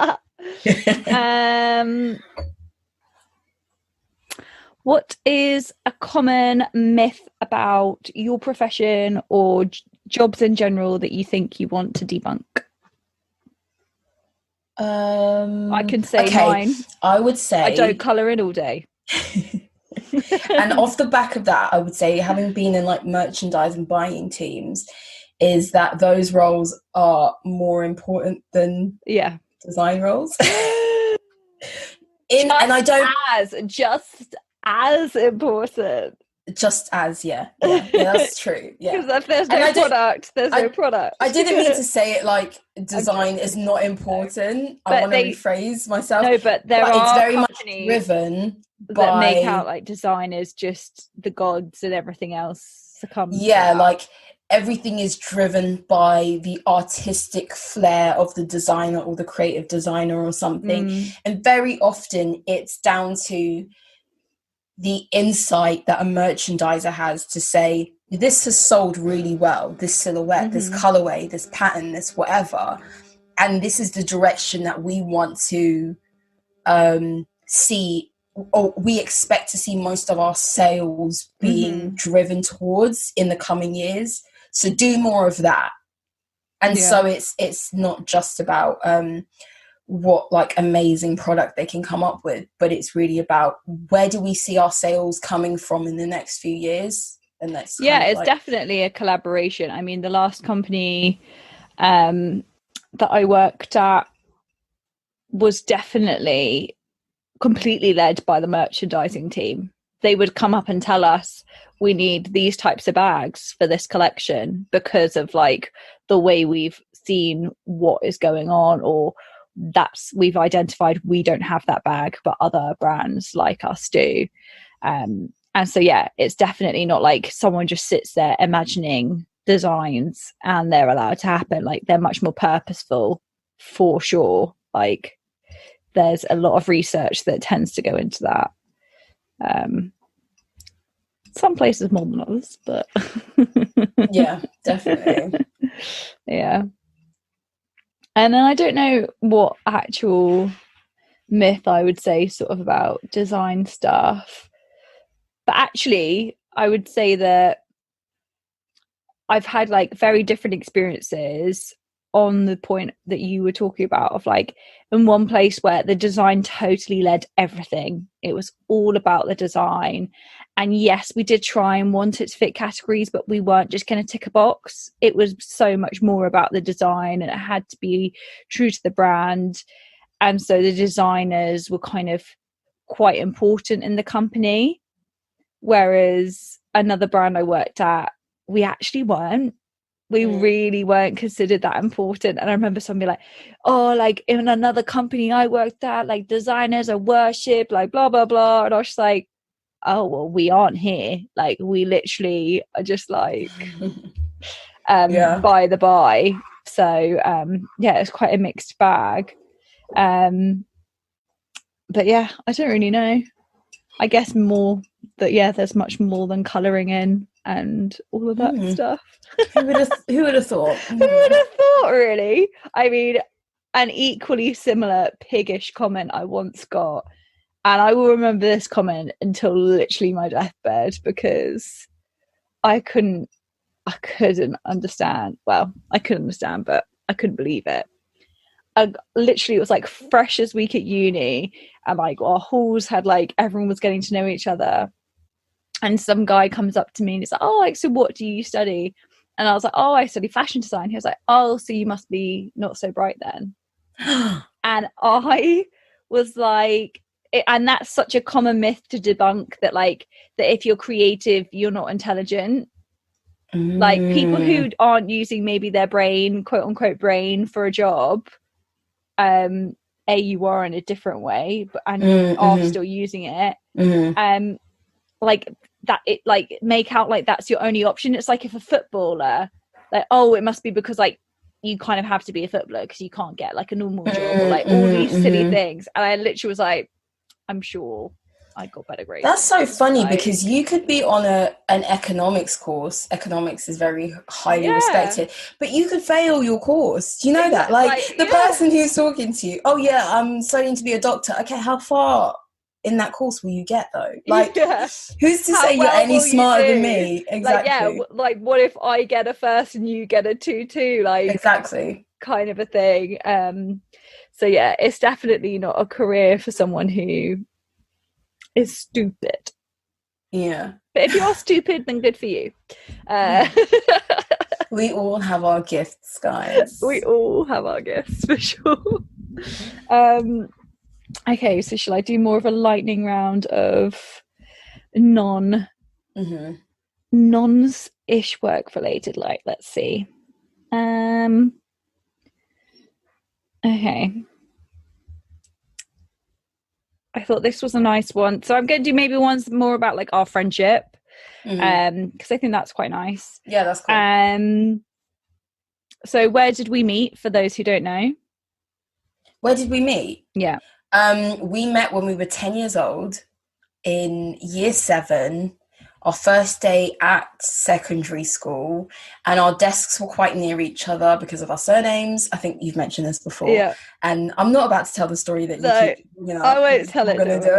What is a common myth about your profession or jobs in general that you think you want to debunk? I can say mine. I would say I don't colour in all day. And off the back of that, I would say, having been in, like, merchandise and buying teams, is that those roles are more important than design roles. Just as important. Just as, yeah, that's true. Yeah, because if there's no product, there's no product. I didn't mean to say it like design is not important. I want to rephrase myself. No, but it's very much driven that make out like design is just the gods and everything else succumbs. Yeah, like, everything is driven by the artistic flair of the designer or the creative designer or something. And very often it's down to the insight that a merchandiser has to say, this has sold really well, this silhouette, this colorway, this pattern, this whatever. And this is the direction that we want to see, or we expect to see most of our sales being driven towards in the coming years. So do more of that. And so it's not just about what, like, amazing product they can come up with, but it's really about where do we see our sales coming from in the next few years. And that's it's definitely a collaboration. I mean, the last company that I worked at was definitely completely led by the merchandising team. They would come up and tell us, we need these types of bags for this collection because of, like, the way we've seen what is going on, or we've identified we don't have that bag but other brands like us do. And so it's definitely not like someone just sits there imagining designs and they're allowed to happen. Like, they're much more purposeful, for sure. Like, there's a lot of research that tends to go into that. Some places more than others, but yeah, definitely. Yeah. And then I don't know what actual myth I would say sort of about design stuff, but actually I would say that I've had, like, very different experiences on the point that you were talking about of like in one place where the design totally led everything. It was all about the design. And yes, we did try and want it to fit categories, but we weren't just going to tick a box. It was so much more about the design, and it had to be true to the brand. And so the designers were kind of quite important in the company. Whereas another brand I worked at, we actually weren't. We really weren't considered that important. And I remember somebody like, oh, like in another company I worked at, like designers are worshipped, like blah, blah, blah. And I was just like, oh, well, we aren't here. Like we literally are just like by the by. So yeah, it's quite a mixed bag. But yeah, I don't really know. I guess more that, yeah, there's much more than colouring in and all of that stuff. Who would have thought? Who would have thought, really? I mean, an equally similar piggish comment I once got, and I will remember this comment until literally my deathbed, because I couldn't understand. Well, I could understand, but I couldn't believe it. Literally, it was like freshers week at uni, and like our halls had like everyone was getting to know each other, and some guy comes up to me and he's like, oh, like, so what do you study? And I was like, oh, I study fashion design. He was like, oh, so you must be not so bright then. And I was like, and that's such a common myth to debunk, that like that if you're creative you're not intelligent. Like people who aren't using maybe their brain, quote unquote brain, for a job, you are in a different way, but and you are still using it, like that, it like make out like that's your only option. It's like if a footballer, like, oh, it must be because like you kind of have to be a footballer because you can't get like a normal job, or like all these silly things. And I literally was like, I'm sure I got better grades. That's so funny, because you could be on an economics course. Economics is very highly respected, but you could fail your course. Do you know that? Like the person who's talking to you, oh yeah, I'm studying to be a doctor. Okay, how far in that course will you get though? Like who's to say you're any smarter than me? Exactly. Like, like what if I get a first and you get a 2-2? Like exactly, kind of a thing. So yeah, it's definitely not a career for someone who is stupid. Yeah, but if you're stupid, then good for you. We all have our gifts, guys. We all have our gifts, for sure. Okay, so shall I do more of a lightning round of non-ish work related? Like, let's see. Okay. I thought this was a nice one. So I'm going to do maybe ones more about like our friendship. Because I think that's quite nice. Yeah, that's cool. So where did we meet, for those who don't know? Where did we meet? Yeah. We met when we were 10 years old in year 7, our first day at secondary school, and our desks were quite near each other because of our surnames. I think you've mentioned this before. Yeah. And I'm not about to tell the story that you keep, I won't tell it. I'm going to do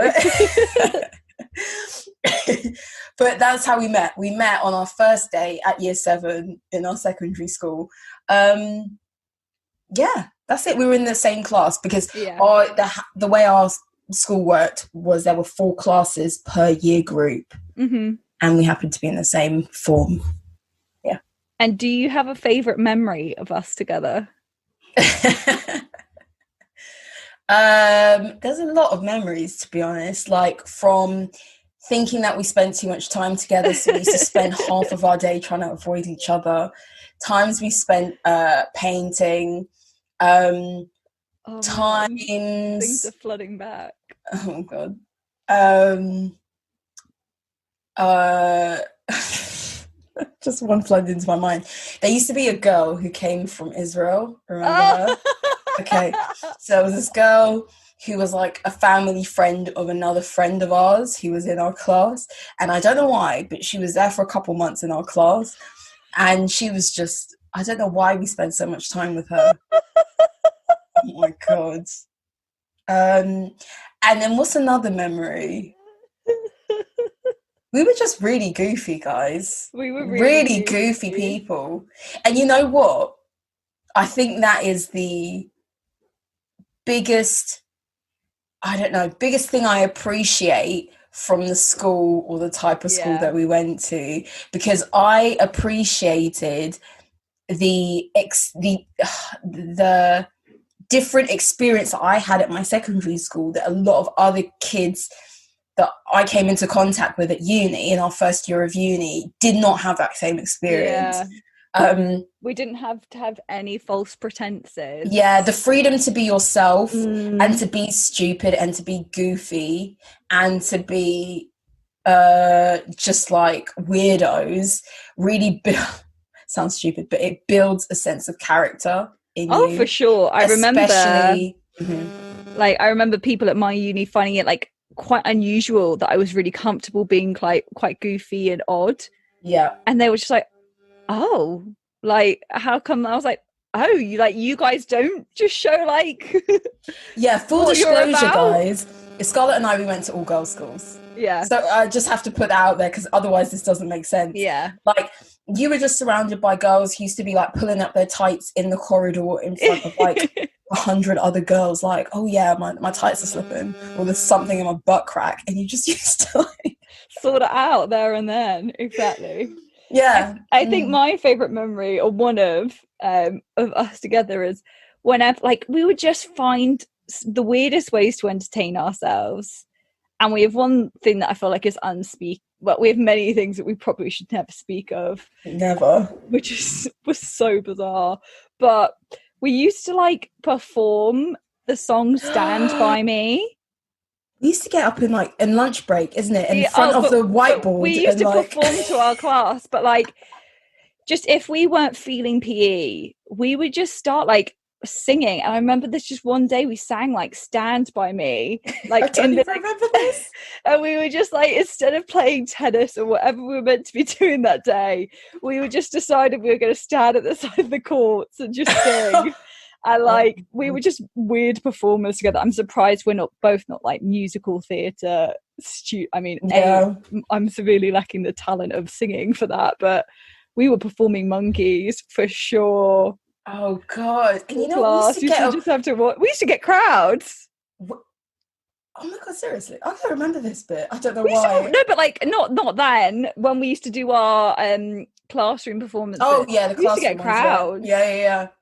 it. But that's how we met. We met on our first day at year 7 in our secondary school. Yeah, that's it. We were in the same class because the way our school worked was there were 4 classes per year group. And we happened to be in the same form. Yeah. And do you have a favourite memory of us together? There's a lot of memories, to be honest, like from thinking that we spent too much time together, so we used to spend half of our day trying to avoid each other, times we spent painting, times... Things are flooding back. Oh, God. Just one flooded into my mind. There used to be a girl who came from Israel. Remember her? Okay. So there was this girl who was like a family friend of another friend of ours who was in our class. And I don't know why, but she was there for a couple months in our class. And she was just, I don't know why we spent so much time with her. Oh my God. And then what's another memory? We were just really goofy, guys. We were really goofy people. And you know what? I think that is the biggest thing I appreciate from the school or the type of school that we went to, because I appreciated the different experience I had at my secondary school that a lot of other kids that I came into contact with at uni in our first year of uni did not have that same experience. We didn't have to have any false pretenses. Yeah, the freedom to be yourself and to be stupid and to be goofy and to be just like weirdos really sounds stupid, but it builds a sense of character in you. Oh, for sure. I remember like I remember people at my uni finding it like quite unusual that I was really comfortable being like quite goofy and odd. Yeah. And they were just like, oh, like how come? I was like, oh, you guys don't just show like yeah, full disclosure, guys, Scarlett and I, we went to all girls schools. Yeah. So I just have to put that out there because otherwise this doesn't make sense. Yeah. Like you were just surrounded by girls who used to be like pulling up their tights in the corridor in front of like 100 other girls, like, oh yeah, my tights are slipping, or there's something in my butt crack, and you just used to like sort it out there and then. Exactly. Yeah. I think my favorite memory, or one of us together, is whenever like we would just find the weirdest ways to entertain ourselves. And we have one thing that I feel like is well, we have many things that we probably should never speak of. Never. Which was so bizarre. But we used to like perform the song Stand By Me. We used to get up in like in lunch break, isn't it? In front of the whiteboard. We used to perform to our class, but like just if we weren't feeling PE, we would just start like singing. And I remember this just one day we sang like Stand By Me. Like I don't even remember this. And we were just like, instead of playing tennis or whatever we were meant to be doing that day, we were just decided we were going to stand at the side of the courts and just sing. And like we were just weird performers together. I'm surprised we're not like musical theatre I'm severely lacking the talent of singing for that, but we were performing monkeys for sure. Oh god! And you know, we used to get crowds. Oh my god! Seriously, I don't remember this bit. I don't know why. No, but like not then. When we used to do our classroom performances. Oh yeah, the classroom. We used to get crowds.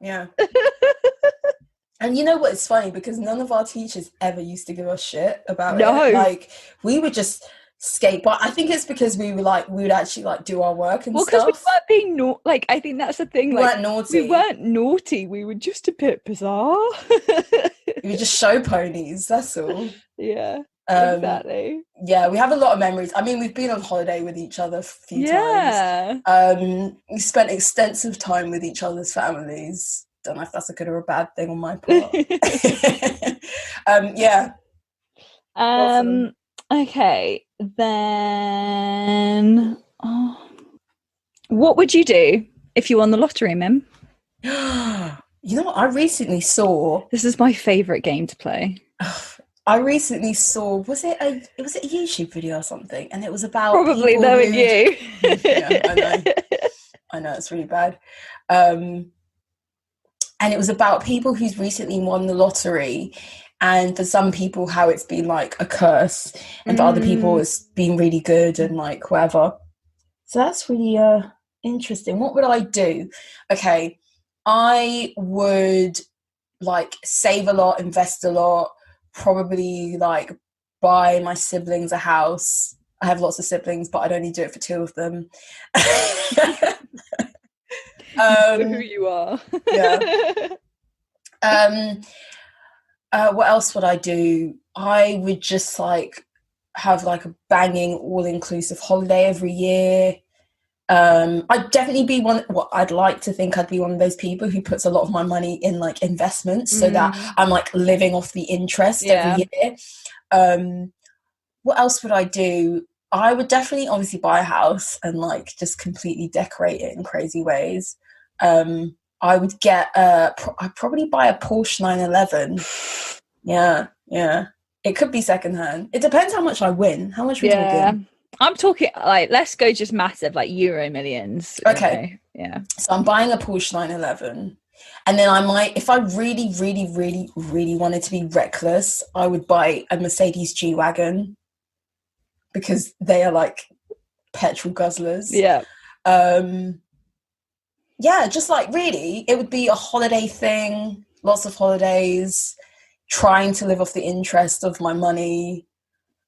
Yeah. And you know what? It's funny because none of our teachers ever used to give us shit about it. Like we would just skate, but I think it's because we would actually like do our work and stuff. Well, because we weren't being like I think that's the thing. We weren't naughty. We weren't naughty. We were just a bit bizarre. We were just show ponies. That's all. Yeah. Exactly. Yeah, we have a lot of memories. I mean, we've been on holiday with each other a few times. We spent extensive time with each other's families. Don't know if that's a good or a bad thing on my part. Yeah. Awesome. Okay, then what would you do if you won the lottery, Mim? You know what? I recently saw. This is my favourite game to play. I recently saw. Was it a YouTube video or something? And it was about probably knowing you. Yeah, I know it's really bad. And it was about people who's recently won the lottery, and for some people how it's been like a curse, and for other people it's been really good and like whatever. So that's really interesting. What would I do? Okay, I would like save a lot, invest a lot, probably like buy my siblings a house. I have lots of siblings, but I'd only do it for 2 of them. Who you are. Yeah. What else would I do? I would just like have like a banging all-inclusive holiday every year. I'd definitely be I'd like to think I'd be one of those people who puts a lot of my money in like investments so that I'm like living off the interest every year. What else would I do? I would definitely obviously buy a house and like just completely decorate it in crazy ways. I would get I'd probably buy a Porsche 911. Yeah. It could be secondhand. It depends how much I win. How much we talking? I'm talking like let's go just massive, like Euro millions. Okay. Yeah. So I'm buying a Porsche 911. And then I might, if I really, really, really, really wanted to be reckless, I would buy a Mercedes G-Wagon because they are like petrol guzzlers. Yeah. Yeah, just like really, it would be a holiday thing, lots of holidays, trying to live off the interest of my money.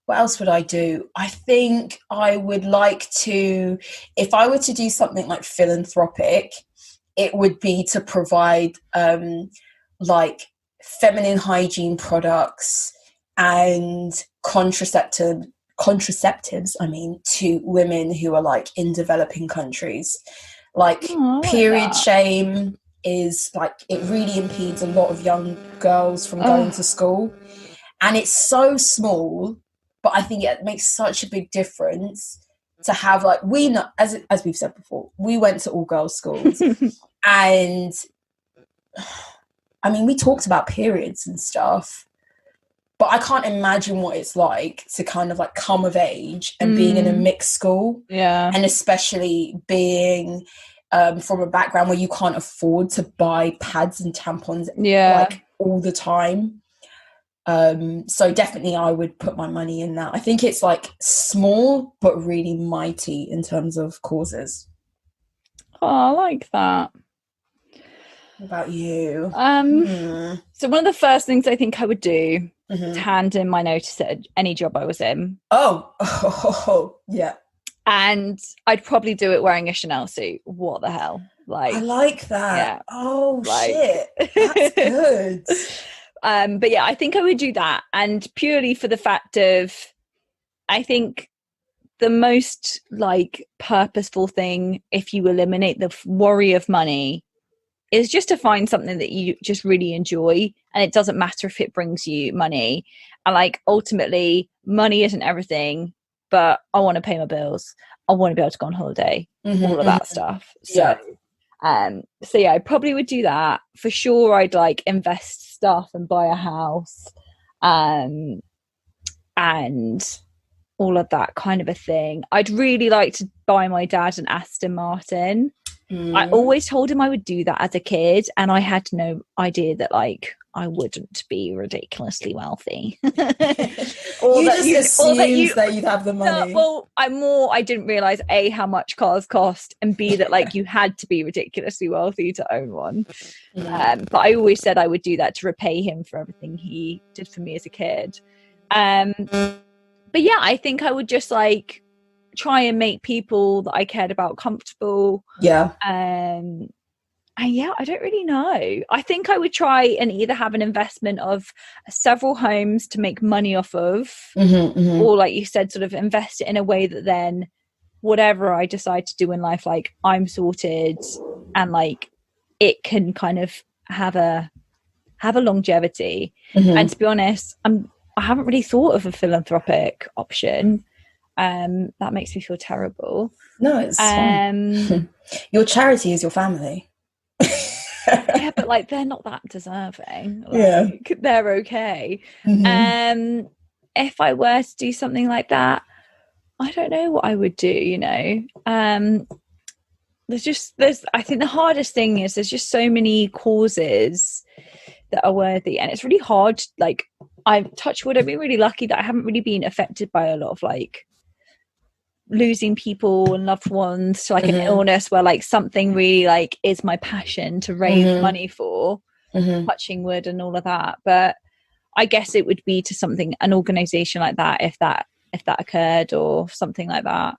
What else would I do? I think I would like to, if I were to do something like philanthropic, it would be to provide like feminine hygiene products and contraceptives, I mean, to women who are like in developing countries. Like period shame is like, it really impedes a lot of young girls from going to school. And it's so small, but I think it makes such a big difference to have, like, we know, as we've said before, we went to all girls schools and I mean, we talked about periods and stuff, but I can't imagine what it's like to kind of like come of age and being in a mixed school. Yeah. And especially being from a background where you can't afford to buy pads and tampons like all the time. So definitely I would put my money in that. I think it's like small but really mighty in terms of causes. Oh, I like that. What about you? So one of the first things I think I would do is hand in my notice at any job I was in. Oh, yeah. And I'd probably do it wearing a Chanel suit. What the hell? Like, I like that. Yeah. Oh, like, shit. That's good. But yeah, I think I would do that. And purely for the fact of, I think the most like purposeful thing, if you eliminate the worry of money, is just to find something that you just really enjoy. And it doesn't matter if it brings you money. And like, ultimately, money isn't everything, but I want to pay my bills. I want to be able to go on holiday, all of that stuff. So, yeah, I probably would do that. For sure, I'd like invest stuff and buy a house, and all of that kind of a thing. I'd really like to buy my dad an Aston Martin. I always told him I would do that as a kid, and I had no idea that like I wouldn't be ridiculously wealthy. You just assumed that you'd have the money. I didn't realise A, how much cars cost, and B, that like you had to be ridiculously wealthy to own one. But I always said I would do that to repay him for everything he did for me as a kid. But yeah, I think I would just like try and make people that I cared about comfortable. Yeah. And yeah, I don't really know. I think I would try and either have an investment of several homes to make money off of, or like you said, sort of invest it in a way that then whatever I decide to do in life, like I'm sorted and like it can kind of have a longevity. And to be honest, I haven't really thought of a philanthropic option. That makes me feel terrible. No, it's fine. Your charity is your family. Yeah, but like they're not that deserving. Like, they're okay. If I were to do something like that, I don't know what I would do, you know. I think the hardest thing is there's just so many causes that are worthy, and it's really hard. Like, I've touched wood, I've been really lucky that I haven't really been affected by a lot of like losing people and loved ones to like an illness where like something really like is my passion to raise money for, touching wood and all of that. But I guess it would be to an organization like that if that occurred or something like that.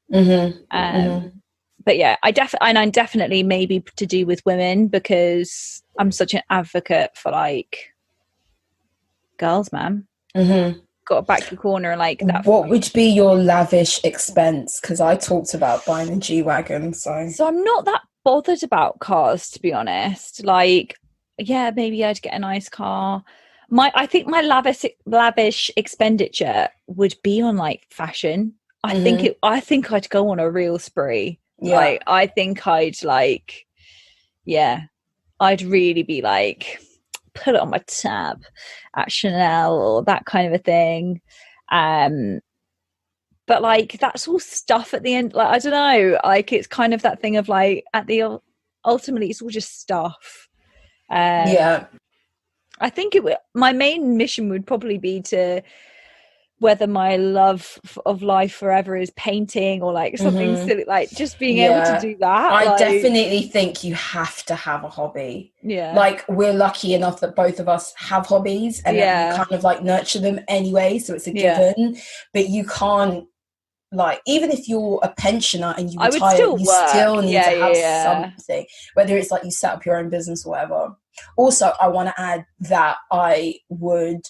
But yeah, I'm definitely maybe to do with women, because I'm such an advocate for like girls, man. Got to back your corner and like that. What would be your lavish expense? Because I talked about buying a G-Wagon, so I'm not that bothered about cars, to be honest. Like, yeah, maybe I'd get a nice car. I think my lavish expenditure would be on like fashion. I think I'd go on a real spree. Yeah. Like, I think I'd like, yeah, I'd really be like, put it on my tab at Chanel or that kind of a thing. But like, that's all stuff at the end. Like, I don't know, like it's kind of that thing of like ultimately it's all just stuff. Yeah. I think my main mission would probably be to, whether my love of life forever is painting or like something silly, like just being able to do that. I like, definitely think you have to have a hobby. Yeah. Like, we're lucky enough that both of us have hobbies and that we kind of like nurture them anyway, so it's a given. But you can't, like, even if you're a pensioner and you retire, you still need to have something, whether it's like you set up your own business or whatever. Also, I want to add that I would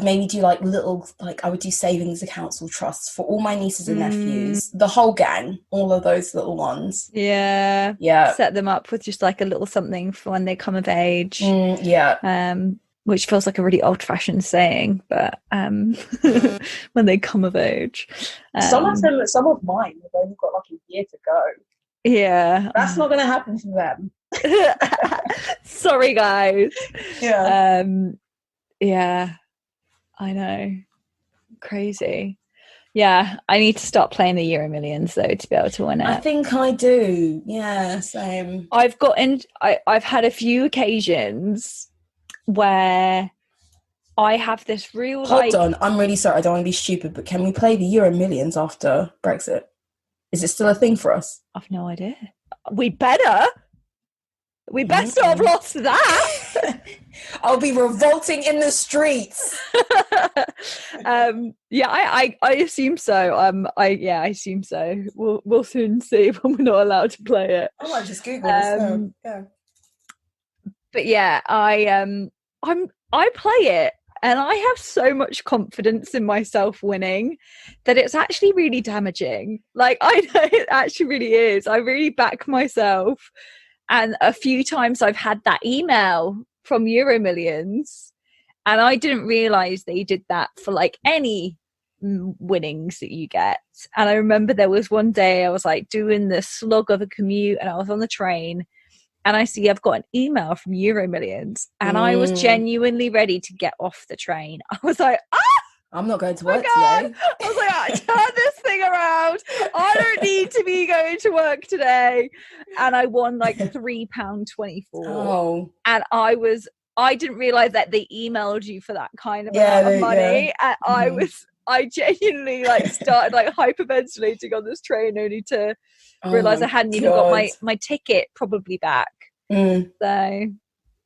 maybe do like little, like I would do savings accounts or trusts for all my nieces and nephews, the whole gang, all of those little ones. Yeah. Set them up with just like a little something for when they come of age. Which feels like a really old-fashioned saying, but when they come of age. Some of mine have only got like a year to go. Yeah. That's not going to happen for them. Sorry, guys. Yeah. Yeah. I know. Crazy. Yeah, I need to start playing the Euro Millions though to be able to win it. I think I do. Yeah, same. I've had a few occasions where I have this real Hold on, I'm really sorry, I don't want to be stupid, but can we play the Euro Millions after Brexit? Is it still a thing for us? I've no idea. We better not have lost that. I'll be revolting in the streets. I assume so. I assume so. We'll soon see when we're not allowed to play it. I might just Google this now. Yeah. But yeah, I play it and I have so much confidence in myself winning that it's actually really damaging. Like, I know it actually really is. I really back myself. And a few times I've had that email from Euro Millions and I didn't realize they did that for like any winnings that you get. And I remember there was one day I was like doing the slog of a commute and I was on the train and I see I've got an email from Euro Millions and I was genuinely ready to get off the train. I was like, I'm not going to work today. I was like, turn this thing around. I don't need to be going to work today. And I won like £3.24. Oh. And I didn't realize that they emailed you for that kind of amount of money. Yeah. And I genuinely like started like hyperventilating on this train only to realize I hadn't even got my ticket probably back. So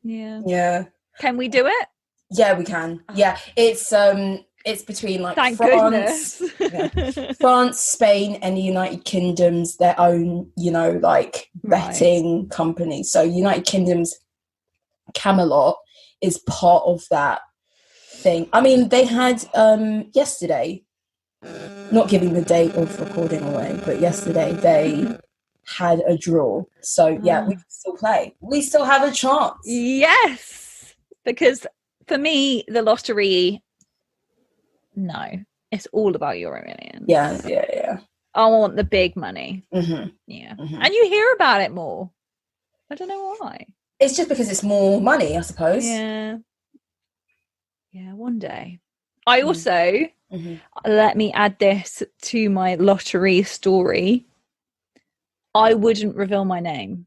yeah. Can we do it? Yeah, we can. Yeah, it's between like France, France, Spain, and the United Kingdom's their own, like betting company. So United Kingdom's Camelot is part of that thing. I mean, they had yesterday, not giving the date of recording away, but yesterday they had a draw. So yeah, we can still play. We still have a chance. Yes, because for me, the lottery. No, it's all about Euro Millions. Yeah. I want the big money. Mm-hmm. Yeah. Mm-hmm. And you hear about it more. I don't know why. It's just because it's more money, I suppose. Yeah. Yeah, one day. I also, let me add this to my lottery story. I wouldn't reveal my name.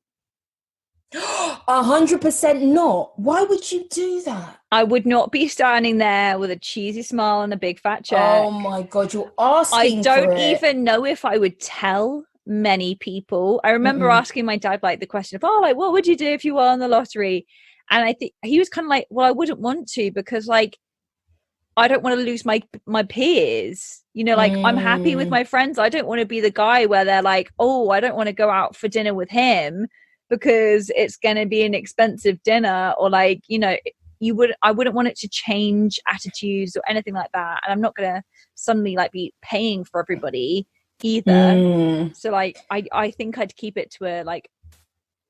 100% not. Why would you do that? I would not be standing there with a cheesy smile and a big fat check. Oh my God, you're asking for it. I don't even know if I would tell many people. I remember asking my dad like the question of, what would you do if you won the lottery? And I think he was kind of like, well, I wouldn't want to because like I don't want to lose my peers. I'm happy with my friends. I don't want to be the guy where they're like, oh, I don't want to go out for dinner with him because it's going to be an expensive dinner, or like, I wouldn't want it to change attitudes or anything like that. And I'm not going to suddenly like be paying for everybody either. So like, I think I'd keep it to a like,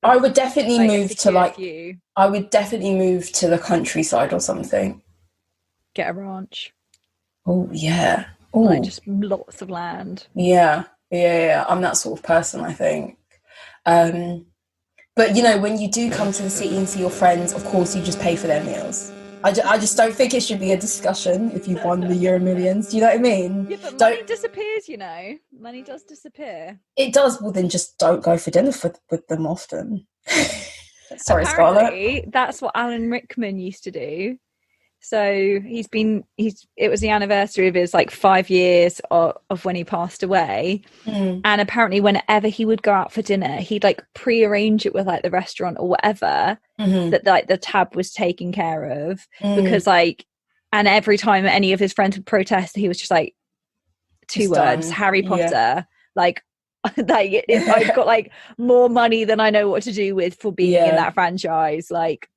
I would definitely move to like, I would definitely move to the countryside or something. Get a ranch. Oh yeah. Oh, like just lots of land. Yeah. I'm that sort of person, I think. But when you do come to the city and see your friends, of course you just pay for their meals. I just don't think it should be a discussion if you've won the Euro Millions. Do you know what I mean? Yeah, but money disappears, Money does disappear. It does. Well, then just don't go for dinner with them often. Sorry, Scarlett. Apparently, that's what Alan Rickman used to do. So it was the anniversary of his like 5 years of when he passed away. And apparently whenever he would go out for dinner, he'd like pre-arrange it with like the restaurant or whatever that like the tab was taken care of, because like, and every time any of his friends would protest, he was just like, two words, Harry Potter. Like I've got like more money than I know what to do with for being in that franchise. Like,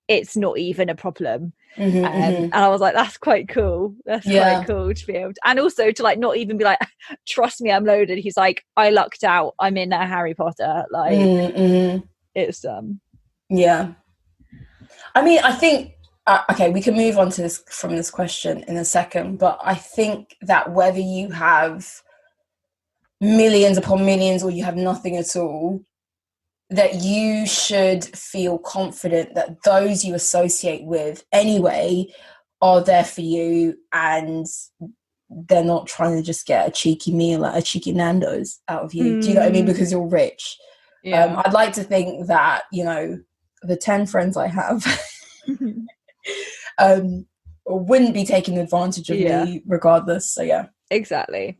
it's not even a problem. And I was like, that's quite cool. That's quite cool to be able to, and also to like not even be like, trust me, I'm loaded. He's like, I lucked out, I'm in a Harry Potter. Like, it's yeah. I mean, I think okay, we can move on to this from this question in a second, but I think that whether you have millions upon millions or you have nothing at all, that you should feel confident that those you associate with anyway are there for you, and they're not trying to just get a cheeky meal at a cheeky Nando's out of you. Do you know what I mean? Because you're rich. I'd like to think that, you know, the 10 friends I have wouldn't be taking advantage of me regardless. So yeah, exactly.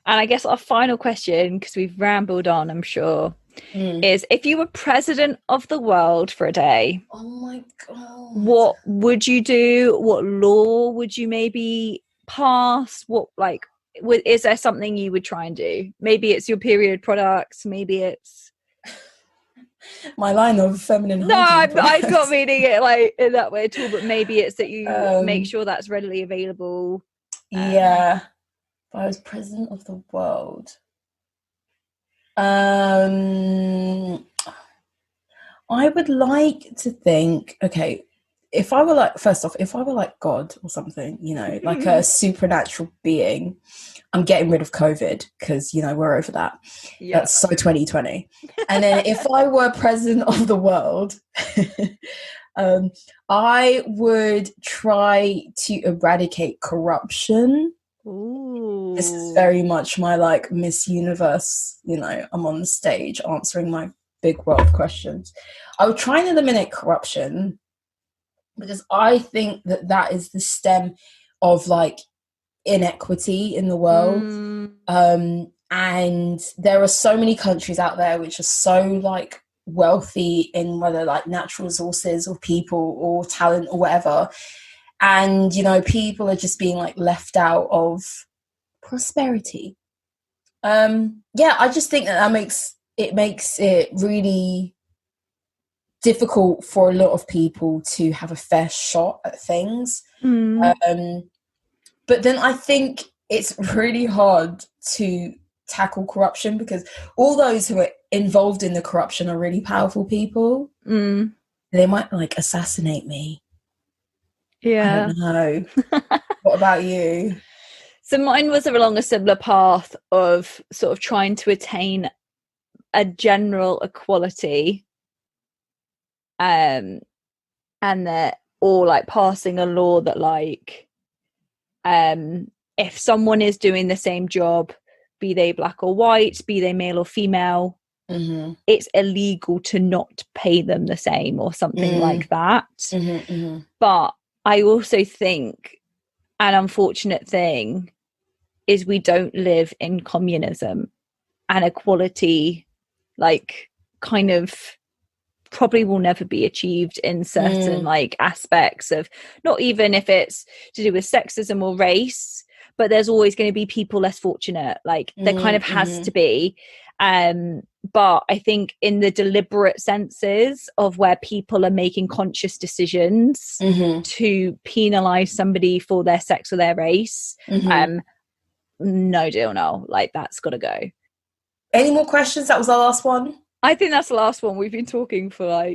And I guess our final question, because we've rambled on, I'm sure, is if you were president of the world for a day, oh my god, what would you do? What law would you maybe pass? What, like, is there something you would try and do? Maybe it's your period products, maybe it's my line of feminine I'm not meaning it like in that way at all, but maybe it's that you make sure that's readily available. If I was president of the world, I would like to think, okay, if I were like, first off, if I were like God or something, you know, like a supernatural being, I'm getting rid of COVID because, you know, we're over that. That's so 2020. And then if I were president of the world, I would try to eradicate corruption. Ooh. This is very much my like Miss Universe, you know, I'm on the stage answering my big world questions. I would try and eliminate corruption because I think that that is the stem of like inequity in the world. And there are so many countries out there which are so like wealthy in whether like natural resources or people or talent or whatever. And, you know, people are just being like left out of prosperity. I just think that makes it really difficult for a lot of people to have a fair shot at things. But then I think it's really hard to tackle corruption because all those who are involved in the corruption are really powerful people. They might like assassinate me. I don't know. What about you? So mine was along a similar path of sort of trying to attain a general equality, and that, or like passing a law that like, if someone is doing the same job, be they black or white, be they male or female, it's illegal to not pay them the same or something like that. But I also think an unfortunate thing is we don't live in communism, and equality like kind of probably will never be achieved in certain like aspects of, not even if it's to do with sexism or race, but there's always going to be people less fortunate, like there kind of has to be. But I think in the deliberate senses of where people are making conscious decisions to penalize somebody for their sex or their race, no deal, no, like that's got to go. Any more questions? That was our last one. I think that's the last one. We've been talking for like